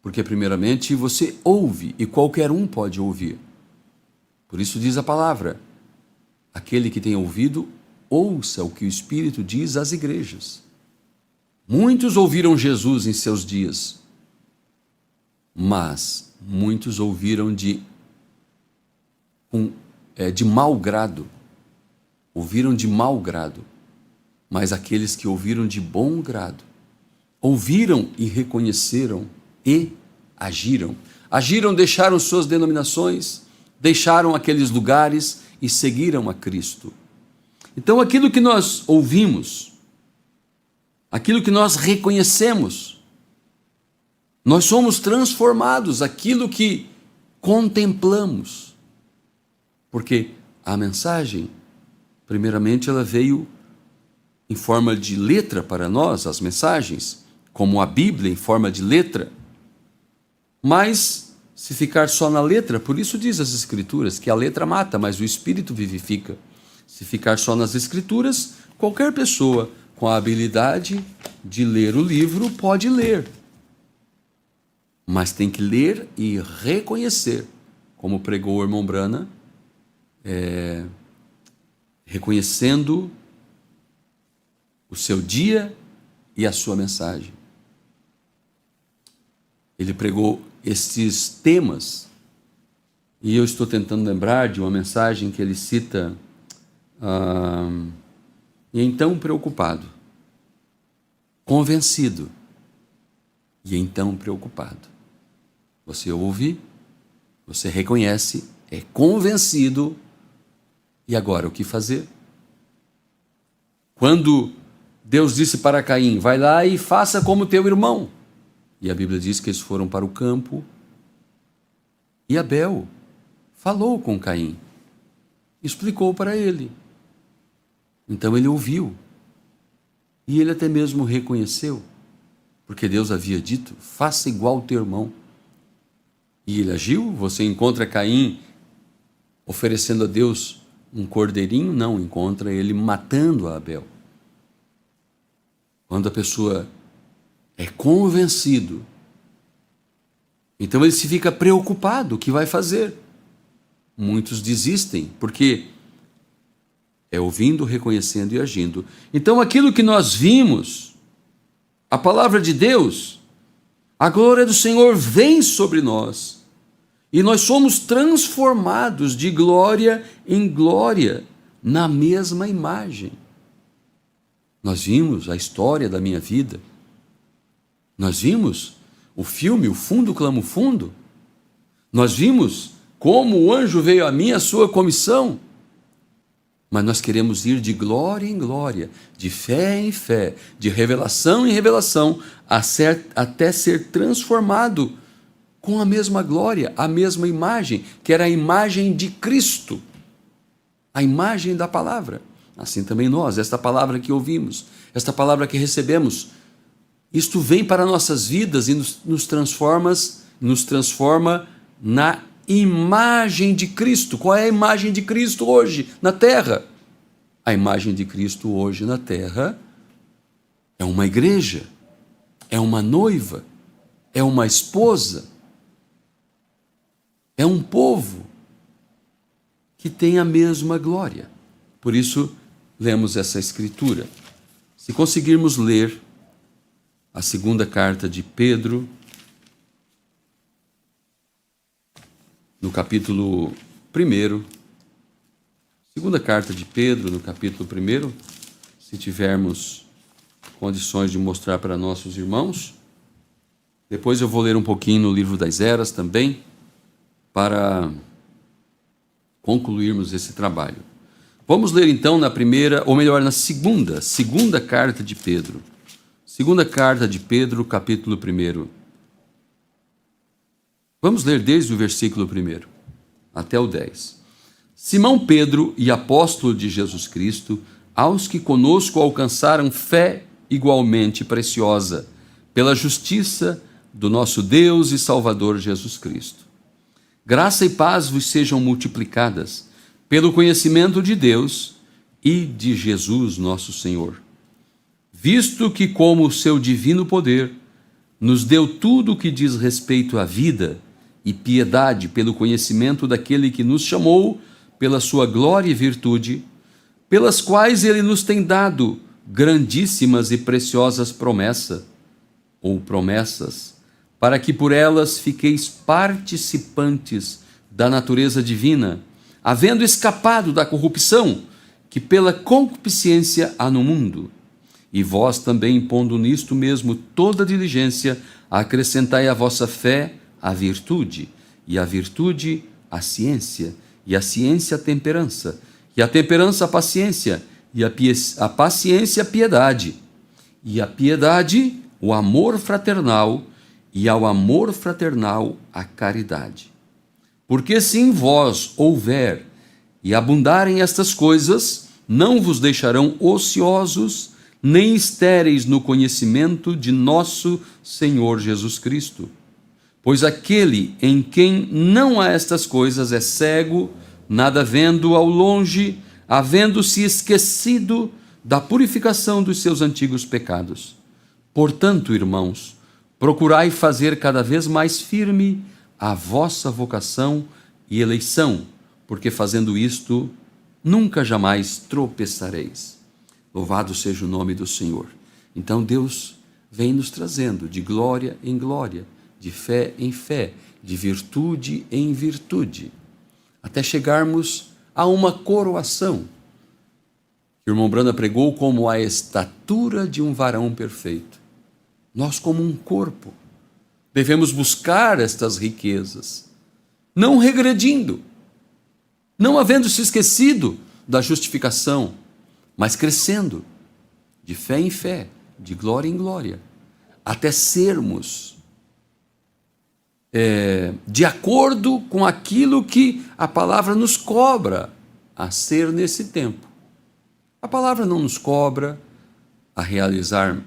Porque primeiramente você ouve, e qualquer um pode ouvir. Por isso diz a palavra: aquele que tem ouvido, ouça o que o Espírito diz às igrejas. Muitos ouviram Jesus em seus dias, mas muitos ouviram de mau grado. Ouviram de mau grado, mas aqueles que ouviram de bom grado, ouviram e reconheceram e agiram. Agiram, deixaram suas denominações, deixaram aqueles lugares e seguiram a Cristo. Então aquilo que nós ouvimos, aquilo que nós reconhecemos, nós somos transformados, aquilo que contemplamos. Porque a mensagem, primeiramente, ela veio em forma de letra para nós, as mensagens, como a Bíblia em forma de letra. Mas, se ficar só na letra, por isso diz as Escrituras, que a letra mata, mas o Espírito vivifica. Se ficar só nas Escrituras, qualquer pessoa com a habilidade de ler o livro pode ler. mas tem que ler e reconhecer, como pregou o irmão Brana, reconhecendo o seu dia e a sua mensagem. Ele pregou estes temas, e eu estou tentando lembrar de uma mensagem que ele cita, e então preocupado, convencido, e então preocupado. Você ouve, você reconhece, é convencido, e agora o que fazer? Quando Deus disse para Caim, vai lá e faça como teu irmão, e a Bíblia diz que eles foram para o campo, e Abel falou com Caim, explicou para ele. Então ele ouviu, e ele até mesmo reconheceu, porque Deus havia dito, faça igual ao teu irmão. E ele agiu. Você encontra Caim oferecendo a Deus um cordeirinho? Não, encontra ele matando a Abel. Quando a pessoa é convencido, então ele se fica preocupado, o que vai fazer? Muitos desistem, porque é ouvindo, reconhecendo e agindo. Então aquilo que nós vimos, a palavra de Deus, a glória do Senhor vem sobre nós, e nós somos transformados de glória em glória, na mesma imagem. Nós vimos a história da minha vida, nós vimos o filme O Fundo Clama o Fundo, nós vimos como o anjo veio a mim, a sua comissão, mas nós queremos ir de glória em glória, de fé em fé, de revelação em revelação, até ser transformado com a mesma glória, a mesma imagem, que era a imagem de Cristo, a imagem da palavra. Assim também nós, esta palavra que ouvimos, esta palavra que recebemos, isto vem para nossas vidas e nos transforma na imagem de Cristo. Qual é a imagem de Cristo hoje na terra? A imagem de Cristo hoje na terra é uma igreja, é uma noiva, é uma esposa, é um povo que tem a mesma glória. Por isso, lemos essa escritura. Se conseguirmos ler a segunda carta de Pedro, no capítulo 1, segunda carta de Pedro, no capítulo 1, se tivermos condições de mostrar para nossos irmãos. Depois eu vou ler um pouquinho no livro das Eras também, para concluirmos esse trabalho. Vamos ler então na primeira, ou melhor, na segunda carta de Pedro. Segunda carta de Pedro, capítulo 1. Vamos ler desde o versículo 1 até o 10. Simão Pedro e apóstolo de Jesus Cristo, aos que conosco alcançaram fé igualmente preciosa, pela justiça do nosso Deus e Salvador Jesus Cristo. Graça e paz vos sejam multiplicadas, pelo conhecimento de Deus e de Jesus nosso Senhor. Visto que, como o seu divino poder, nos deu tudo o que diz respeito à vida e piedade pelo conhecimento daquele que nos chamou pela sua glória e virtude, pelas quais ele nos tem dado grandíssimas e preciosas promessas, para que por elas fiqueis participantes da natureza divina, havendo escapado da corrupção que pela concupiscência há no mundo. E vós também, pondo nisto mesmo toda diligência, acrescentai à vossa fé a virtude, e a virtude a ciência, e a ciência a temperança, e a temperança a paciência, e a paciência a piedade, e a piedade o amor fraternal, e ao amor fraternal a caridade. Porque se em vós houver e abundarem estas coisas, não vos deixarão ociosos, nem estéreis no conhecimento de nosso Senhor Jesus Cristo. Pois aquele em quem não há estas coisas é cego, nada vendo ao longe, havendo-se esquecido da purificação dos seus antigos pecados. Portanto, irmãos, Procurai fazer cada vez mais firme a vossa vocação e eleição, porque fazendo isto, nunca jamais tropeçareis. Louvado seja o nome do Senhor. Então Deus vem nos trazendo de glória em glória, de fé em fé, de virtude em virtude, até chegarmos a uma coroação. O irmão Branda pregou como a estatura de um varão perfeito. Nós, como um corpo, devemos buscar estas riquezas, não regredindo, não havendo se esquecido da justificação, mas crescendo de fé em fé, de glória em glória, até sermos de acordo com aquilo que a palavra nos cobra a ser nesse tempo. A palavra não nos cobra a realizar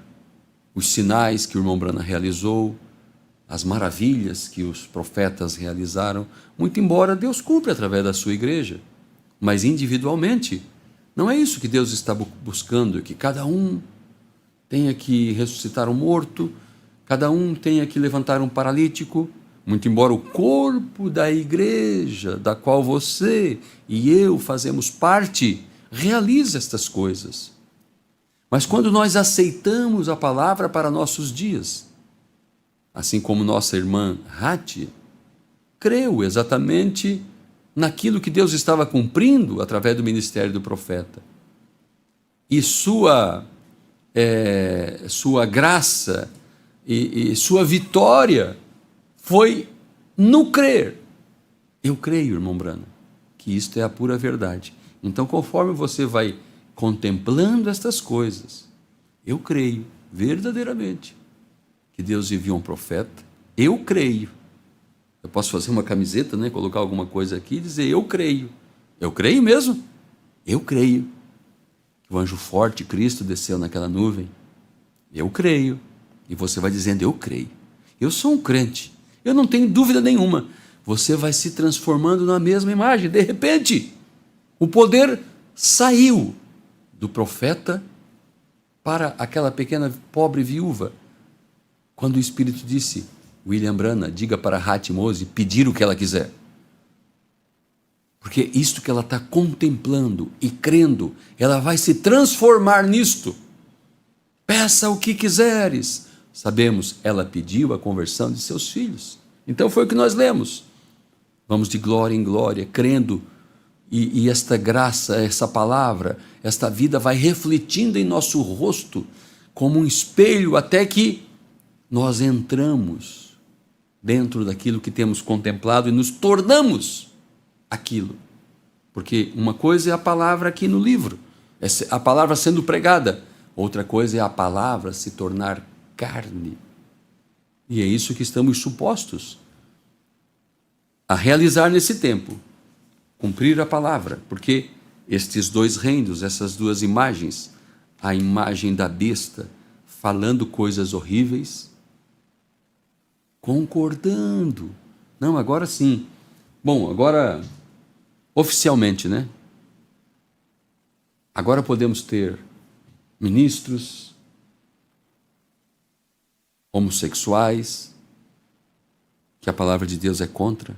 os sinais que o irmão Brana realizou, as maravilhas que os profetas realizaram, muito embora Deus cumpra através da sua igreja, mas individualmente, não é isso que Deus está buscando, que cada um tenha que ressuscitar um morto, cada um tenha que levantar um paralítico, muito embora o corpo da igreja, da qual você e eu fazemos parte, realize estas coisas. Mas quando nós aceitamos a palavra para nossos dias, assim como nossa irmã Hati creu exatamente naquilo que Deus estava cumprindo através do ministério do profeta, e sua graça e sua vitória foi no crer. Eu creio, irmão Brana, que isto é a pura verdade. Então, conforme você vai contemplando estas coisas, eu creio verdadeiramente que Deus enviou um profeta. Eu creio. Eu posso fazer uma camiseta, né, colocar alguma coisa aqui e dizer: eu creio. Eu creio mesmo. Eu creio que o anjo forte, Cristo, desceu naquela nuvem. Eu creio. E você vai dizendo: eu creio. Eu sou um crente. Eu não tenho dúvida nenhuma. Você vai se transformando na mesma imagem. De repente, o poder saiu do profeta para aquela pequena pobre viúva, quando o Espírito disse: William Brana, diga para Hati Mose pedir o que ela quiser. Porque isto que ela está contemplando e crendo, ela vai se transformar nisto. Peça o que quiseres. Sabemos, ela pediu a conversão de seus filhos. Então foi o que nós lemos. Vamos de glória em glória, crendo. E esta graça, essa palavra, esta vida vai refletindo em nosso rosto como um espelho, até que nós entramos dentro daquilo que temos contemplado e nos tornamos aquilo. Porque uma coisa é a palavra aqui no livro, é a palavra sendo pregada, outra coisa é a palavra se tornar carne. E é isso que estamos supostos a realizar nesse tempo. Cumprir a palavra, porque estes dois reinos, essas duas imagens, a imagem da besta falando coisas horríveis, concordando. Não, agora sim. Bom, agora oficialmente, né? Agora podemos ter ministros homossexuais, que a palavra de Deus é contra.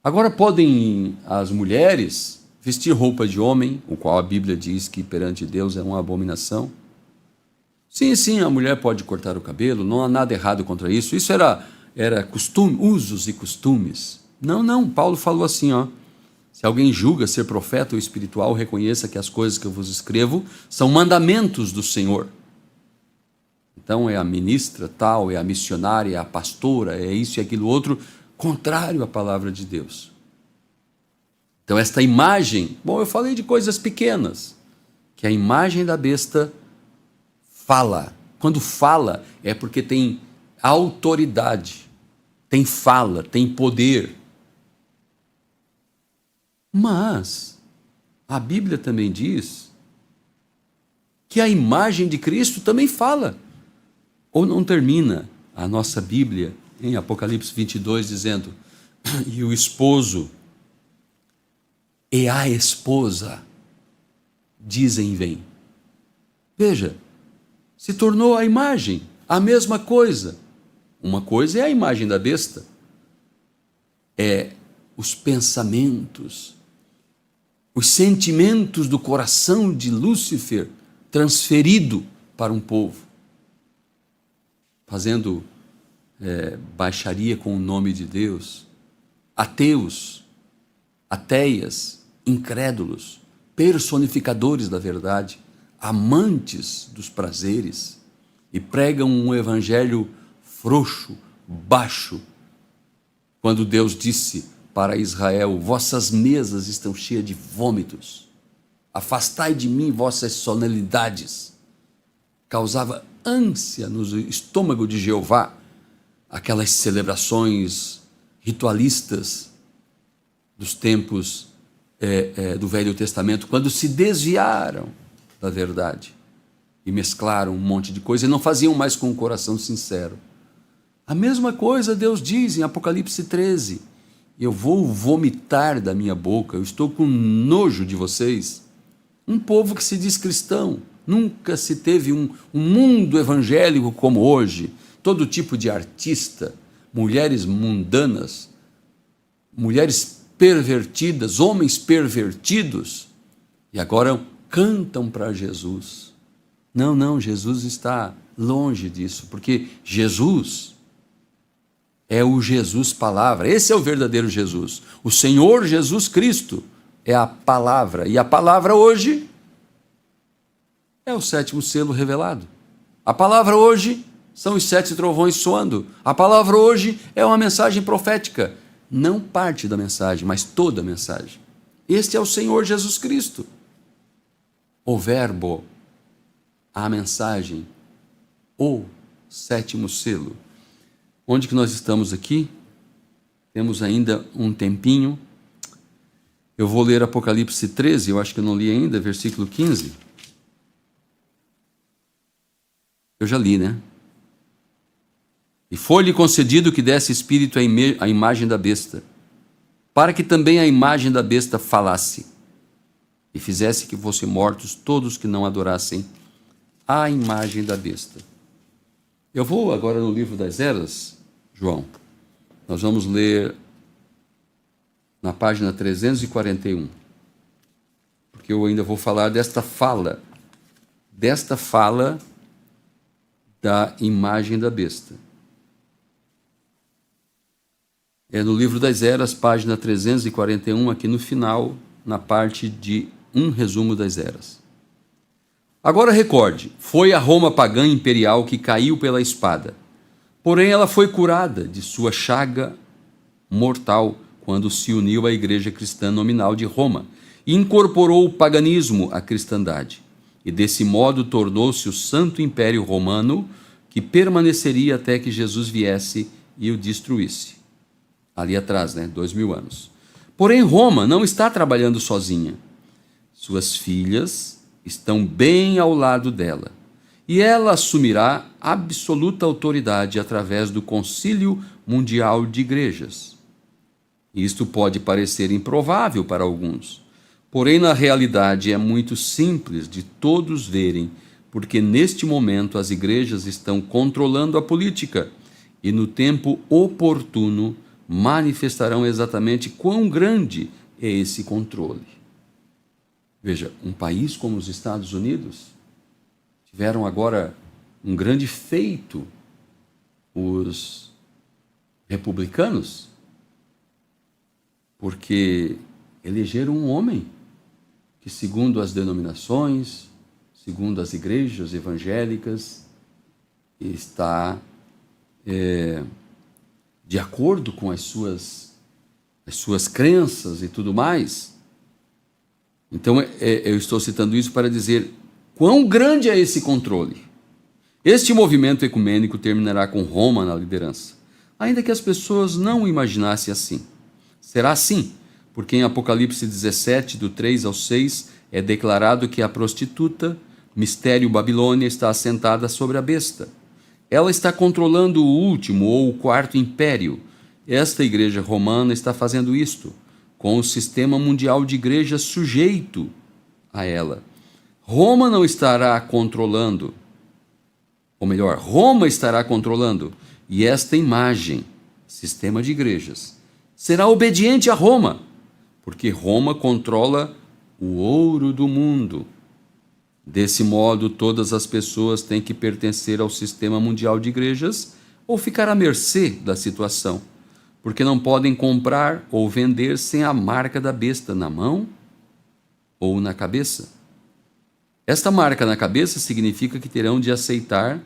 Agora podem as mulheres vestir roupa de homem, o qual a Bíblia diz que perante Deus é uma abominação. Sim, a mulher pode cortar o cabelo, não há nada errado contra isso. Isso era costume, usos e costumes. Não, Paulo falou assim, se alguém julga ser profeta ou espiritual, reconheça que as coisas que eu vos escrevo são mandamentos do Senhor. Então é a ministra tal, é a missionária, é a pastora, é isso e aquilo outro, contrário à palavra de Deus. Então esta imagem, eu falei de coisas pequenas, que a imagem da besta fala. Quando fala é porque tem autoridade, tem fala, tem poder. Mas a Bíblia também diz que a imagem de Cristo também fala. Ou não termina a nossa Bíblia em Apocalipse 22, dizendo: e o esposo e a esposa dizem: vem. Veja, se tornou a imagem, a mesma coisa. Uma coisa é a imagem da besta, é os pensamentos, os sentimentos do coração de Lúcifer transferido para um povo, fazendo baixaria com o nome de Deus, ateus, ateias, incrédulos, personificadores da verdade, amantes dos prazeres, e pregam um evangelho frouxo, baixo, quando Deus disse para Israel: vossas mesas estão cheias de vômitos, afastai de mim vossas solenidades. Causava ânsia no estômago de Jeová aquelas celebrações ritualistas dos tempos do Velho Testamento, quando se desviaram da verdade e mesclaram um monte de coisa e não faziam mais com o coração sincero. A mesma coisa Deus diz em Apocalipse 13: eu vou vomitar da minha boca, eu estou com nojo de vocês. Um povo que se diz cristão, nunca se teve um mundo evangélico como hoje, todo tipo de artista, mulheres mundanas, mulheres pervertidas, homens pervertidos, e agora cantam para Jesus. Não, Jesus está longe disso, porque Jesus é o Jesus palavra, esse é o verdadeiro Jesus, o Senhor Jesus Cristo é a palavra, e a palavra hoje é o 7º selo revelado. A palavra hoje são os 7 trovões soando. A palavra hoje é uma mensagem profética, não parte da mensagem, mas toda a mensagem. Este é o Senhor Jesus Cristo, o verbo, a mensagem, o 7º selo. Onde que nós estamos aqui? Temos ainda um tempinho. Eu vou ler Apocalipse 13, eu acho que eu não li ainda, versículo 15. Eu já li, né? E foi-lhe concedido que desse espírito à imagem da besta, para que também a imagem da besta falasse, e fizesse que fossem mortos todos que não adorassem a imagem da besta. Eu vou agora no livro das Eras, João. Nós vamos ler na página 341, porque eu ainda vou falar desta fala da imagem da besta. É no livro das Eras, página 341, aqui no final, na parte de um resumo das eras. Agora recorde, foi a Roma pagã imperial que caiu pela espada, porém ela foi curada de sua chaga mortal quando se uniu à igreja cristã nominal de Roma e incorporou o paganismo à cristandade, e desse modo tornou-se o Santo Império Romano, que permaneceria até que Jesus viesse e o destruísse. Ali atrás, 2000 anos. Porém, Roma não está trabalhando sozinha. Suas filhas estão bem ao lado dela, e ela assumirá absoluta autoridade através do Concílio Mundial de Igrejas. Isto pode parecer improvável para alguns, porém, na realidade, é muito simples de todos verem, porque neste momento as igrejas estão controlando a política e no tempo oportuno manifestarão exatamente quão grande é esse controle. Veja, um país como os Estados Unidos tiveram agora um grande feito, os republicanos, porque elegeram um homem que, segundo as denominações, segundo as igrejas evangélicas, está de acordo com as suas crenças e tudo mais. Então, eu estou citando isso para dizer quão grande é esse controle. Este movimento ecumênico terminará com Roma na liderança, ainda que as pessoas não o imaginassem assim. Será assim, porque em Apocalipse 17, do 3 ao 6, é declarado que a prostituta, mistério Babilônia, está assentada sobre a besta. Ela está controlando o último ou o 4º império. Esta igreja romana está fazendo isto, com o sistema mundial de igrejas sujeito a ela. Roma não estará controlando ou melhor, Roma estará controlando, e esta imagem, sistema de igrejas, será obediente a Roma, porque Roma controla o ouro do mundo. Desse modo, todas as pessoas têm que pertencer ao sistema mundial de igrejas ou ficar à mercê da situação, porque não podem comprar ou vender sem a marca da besta na mão ou na cabeça. Esta marca na cabeça significa que terão de aceitar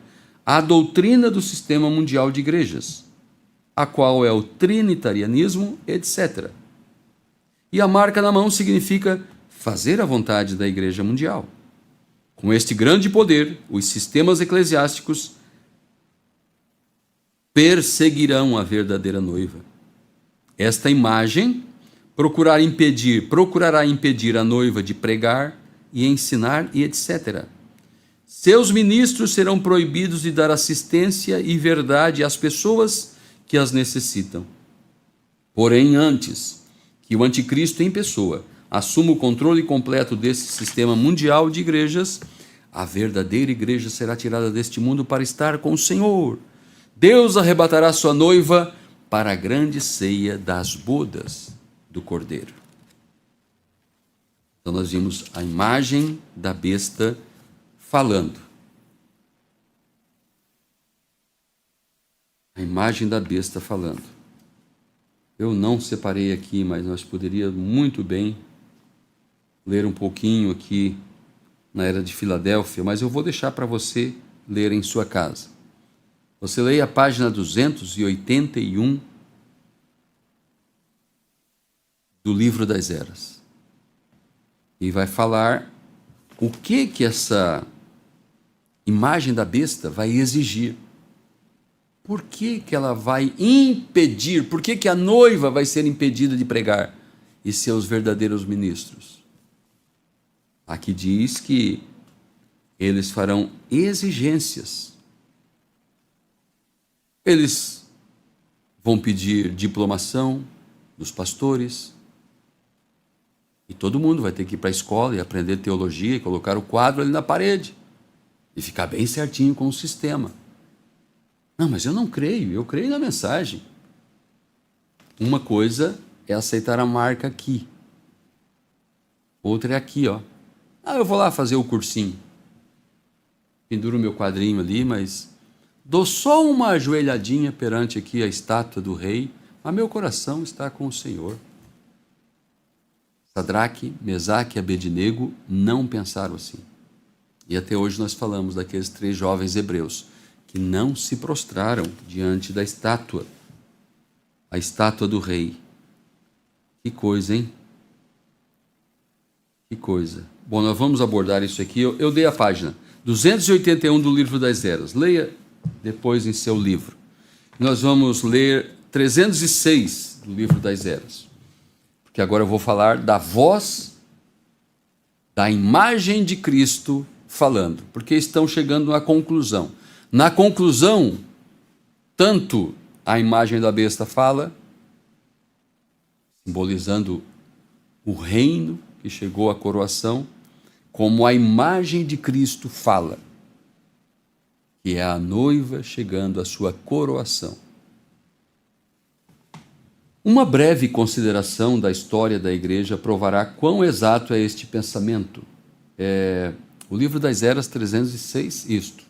a doutrina do sistema mundial de igrejas, a qual é o trinitarianismo, etc. E a marca na mão significa fazer a vontade da Igreja Mundial. Com este grande poder, os sistemas eclesiásticos perseguirão a verdadeira noiva. Esta imagem procurará impedir a noiva de pregar e ensinar e etc. Seus ministros serão proibidos de dar assistência e verdade às pessoas que as necessitam. Porém, antes que o anticristo em pessoa assuma o controle completo desse sistema mundial de igrejas, a verdadeira igreja será tirada deste mundo para estar com o Senhor. Deus arrebatará sua noiva para a grande ceia das bodas do Cordeiro. Então nós vimos a imagem da besta falando. A imagem da besta falando. Eu não separei aqui, mas nós poderíamos muito bem ler um pouquinho aqui na Era de Filadélfia, mas eu vou deixar para você ler em sua casa. Você leia a página 281 do Livro das Eras. E vai falar o que essa imagem da besta vai exigir. Por que ela vai impedir? Por que a noiva vai ser impedida de pregar e seus verdadeiros ministros? Aqui diz que eles farão exigências. Eles vão pedir diplomação dos pastores. E todo mundo vai ter que ir para a escola e aprender teologia e colocar o quadro ali na parede. E ficar bem certinho com o sistema. Não, mas eu não creio, eu creio na mensagem. Uma coisa é aceitar a marca aqui. Outra é aqui, ó. Eu vou lá fazer o cursinho. Penduro o meu quadrinho ali, mas dou só uma ajoelhadinha perante aqui a estátua do rei, mas meu coração está com o Senhor. Sadraque, Mesaque e Abednego não pensaram assim. E até hoje nós falamos daqueles 3 jovens hebreus que não se prostraram diante da estátua, a estátua do rei. Que coisa, hein? Que coisa. Bom, nós vamos abordar isso aqui. Eu dei a página 281 do Livro das Eras. Leia depois em seu livro. Nós vamos ler 306 do Livro das Eras. Porque agora eu vou falar da voz, da imagem de Cristo falando. Porque estão chegando à conclusão. Na conclusão, tanto a imagem da besta fala, simbolizando o reino que chegou à coroação, como a imagem de Cristo fala, que é a noiva chegando à sua coroação. Uma breve consideração da história da igreja provará quão exato é este pensamento. O Livro das Eras 306, isto.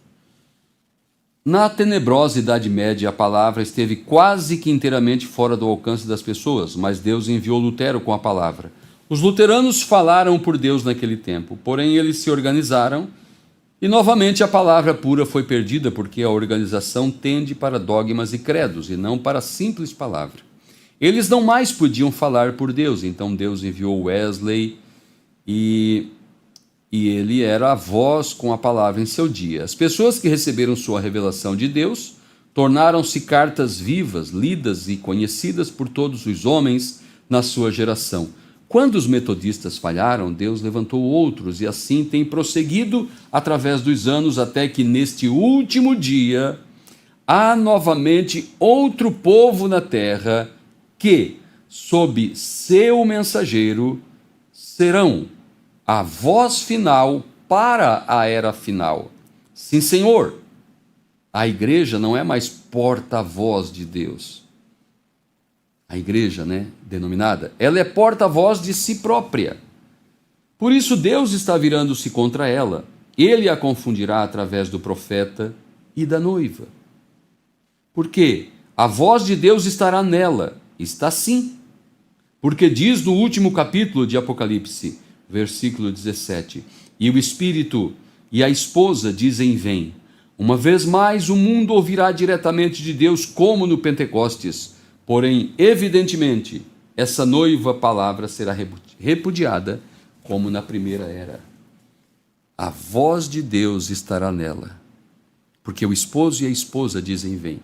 Na tenebrosa Idade Média, a palavra esteve quase que inteiramente fora do alcance das pessoas, mas Deus enviou Lutero com a palavra. Os luteranos falaram por Deus naquele tempo, porém eles se organizaram e novamente a palavra pura foi perdida, porque a organização tende para dogmas e credos e não para a simples palavra. Eles não mais podiam falar por Deus, então Deus enviou Wesley e ele era a voz com a palavra em seu dia. As pessoas que receberam sua revelação de Deus tornaram-se cartas vivas, lidas e conhecidas por todos os homens na sua geração. Quando os metodistas falharam, Deus levantou outros e assim tem prosseguido através dos anos até que neste último dia há novamente outro povo na terra que, sob seu mensageiro, serão a voz final para a era final. Sim, Senhor, A igreja não é mais porta-voz de Deus. A igreja, denominada, ela é porta-voz de si própria. Por isso Deus está virando-se contra ela. Ele a confundirá através do profeta e da noiva. Porque a voz de Deus estará nela. Está sim. Porque diz no último capítulo de Apocalipse, versículo 17, e o Espírito e a esposa dizem: vem. Uma vez mais o mundo ouvirá diretamente de Deus, como no Pentecostes. Porém, evidentemente, essa noiva palavra será repudiada, como na primeira era. A voz de Deus estará nela, porque o esposo e a esposa dizem: vem.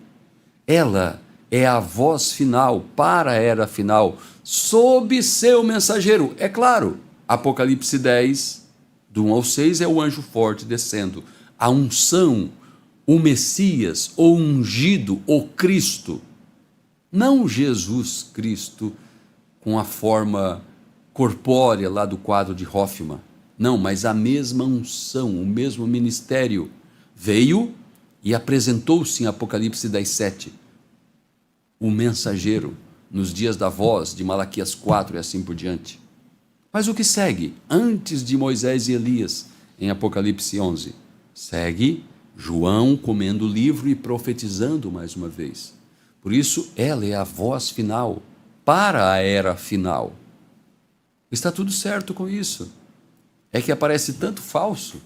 Ela é a voz final para a era final, sob seu mensageiro. É claro, Apocalipse 10, do 1 ao 6, é o anjo forte descendo. A unção, o Messias, o ungido, o Cristo. Não Jesus Cristo com a forma corpórea lá do quadro de Hoffmann. Não, mas a mesma unção, o mesmo ministério veio e apresentou-se em Apocalipse 10:7. O mensageiro, nos dias da voz de Malaquias 4 e assim por diante. Mas o que segue antes de Moisés e Elias em Apocalipse 11? Segue João comendo o livro e profetizando mais uma vez. Por isso, ela é a voz final para a era final. Está tudo certo com isso. É que aparece tanto falso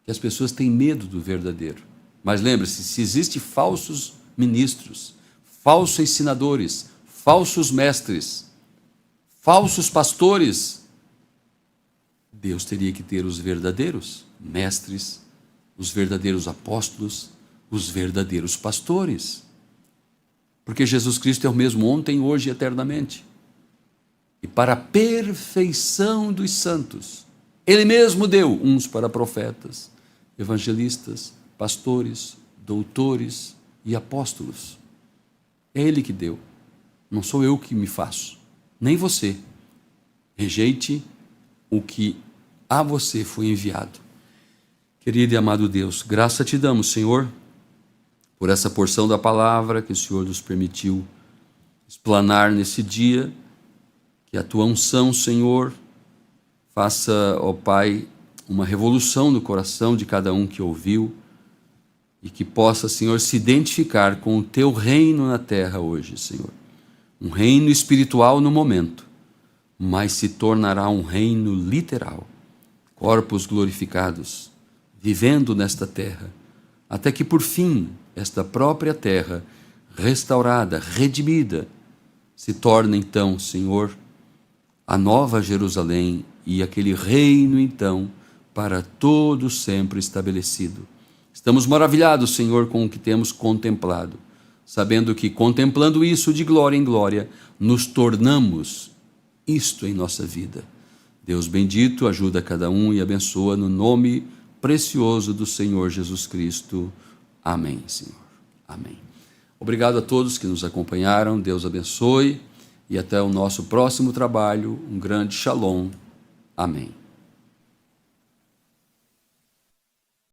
que as pessoas têm medo do verdadeiro. Mas lembre-se, se existem falsos ministros, falsos ensinadores, falsos mestres, falsos pastores, Deus teria que ter os verdadeiros mestres, os verdadeiros apóstolos, os verdadeiros pastores. Porque Jesus Cristo é o mesmo ontem, hoje e eternamente. E para a perfeição dos santos, Ele mesmo deu uns para profetas, evangelistas, pastores, doutores e apóstolos. É Ele que deu. Não sou eu que me faço, nem você. Rejeite o que a você foi enviado. Querido e amado Deus, graça te damos, Senhor, por essa porção da palavra que o Senhor nos permitiu explanar nesse dia. Que a tua unção, Senhor, faça, ó Pai, uma revolução no coração de cada um que ouviu e que possa, Senhor, se identificar com o teu reino na terra hoje, Senhor. Um reino espiritual no momento, mas se tornará um reino literal. Corpos glorificados, vivendo nesta terra, até que por fim esta própria terra, restaurada, redimida, se torne então, Senhor, a nova Jerusalém e aquele reino então para todo sempre estabelecido. Estamos maravilhados, Senhor, com o que temos contemplado, sabendo que contemplando isso de glória em glória, nos tornamos isto em nossa vida. Deus bendito, ajuda cada um e abençoa no nome precioso do Senhor Jesus Cristo. Amém, Senhor. Amém. Obrigado a todos que nos acompanharam. Deus abençoe e até o nosso próximo trabalho. Um grande shalom. Amém.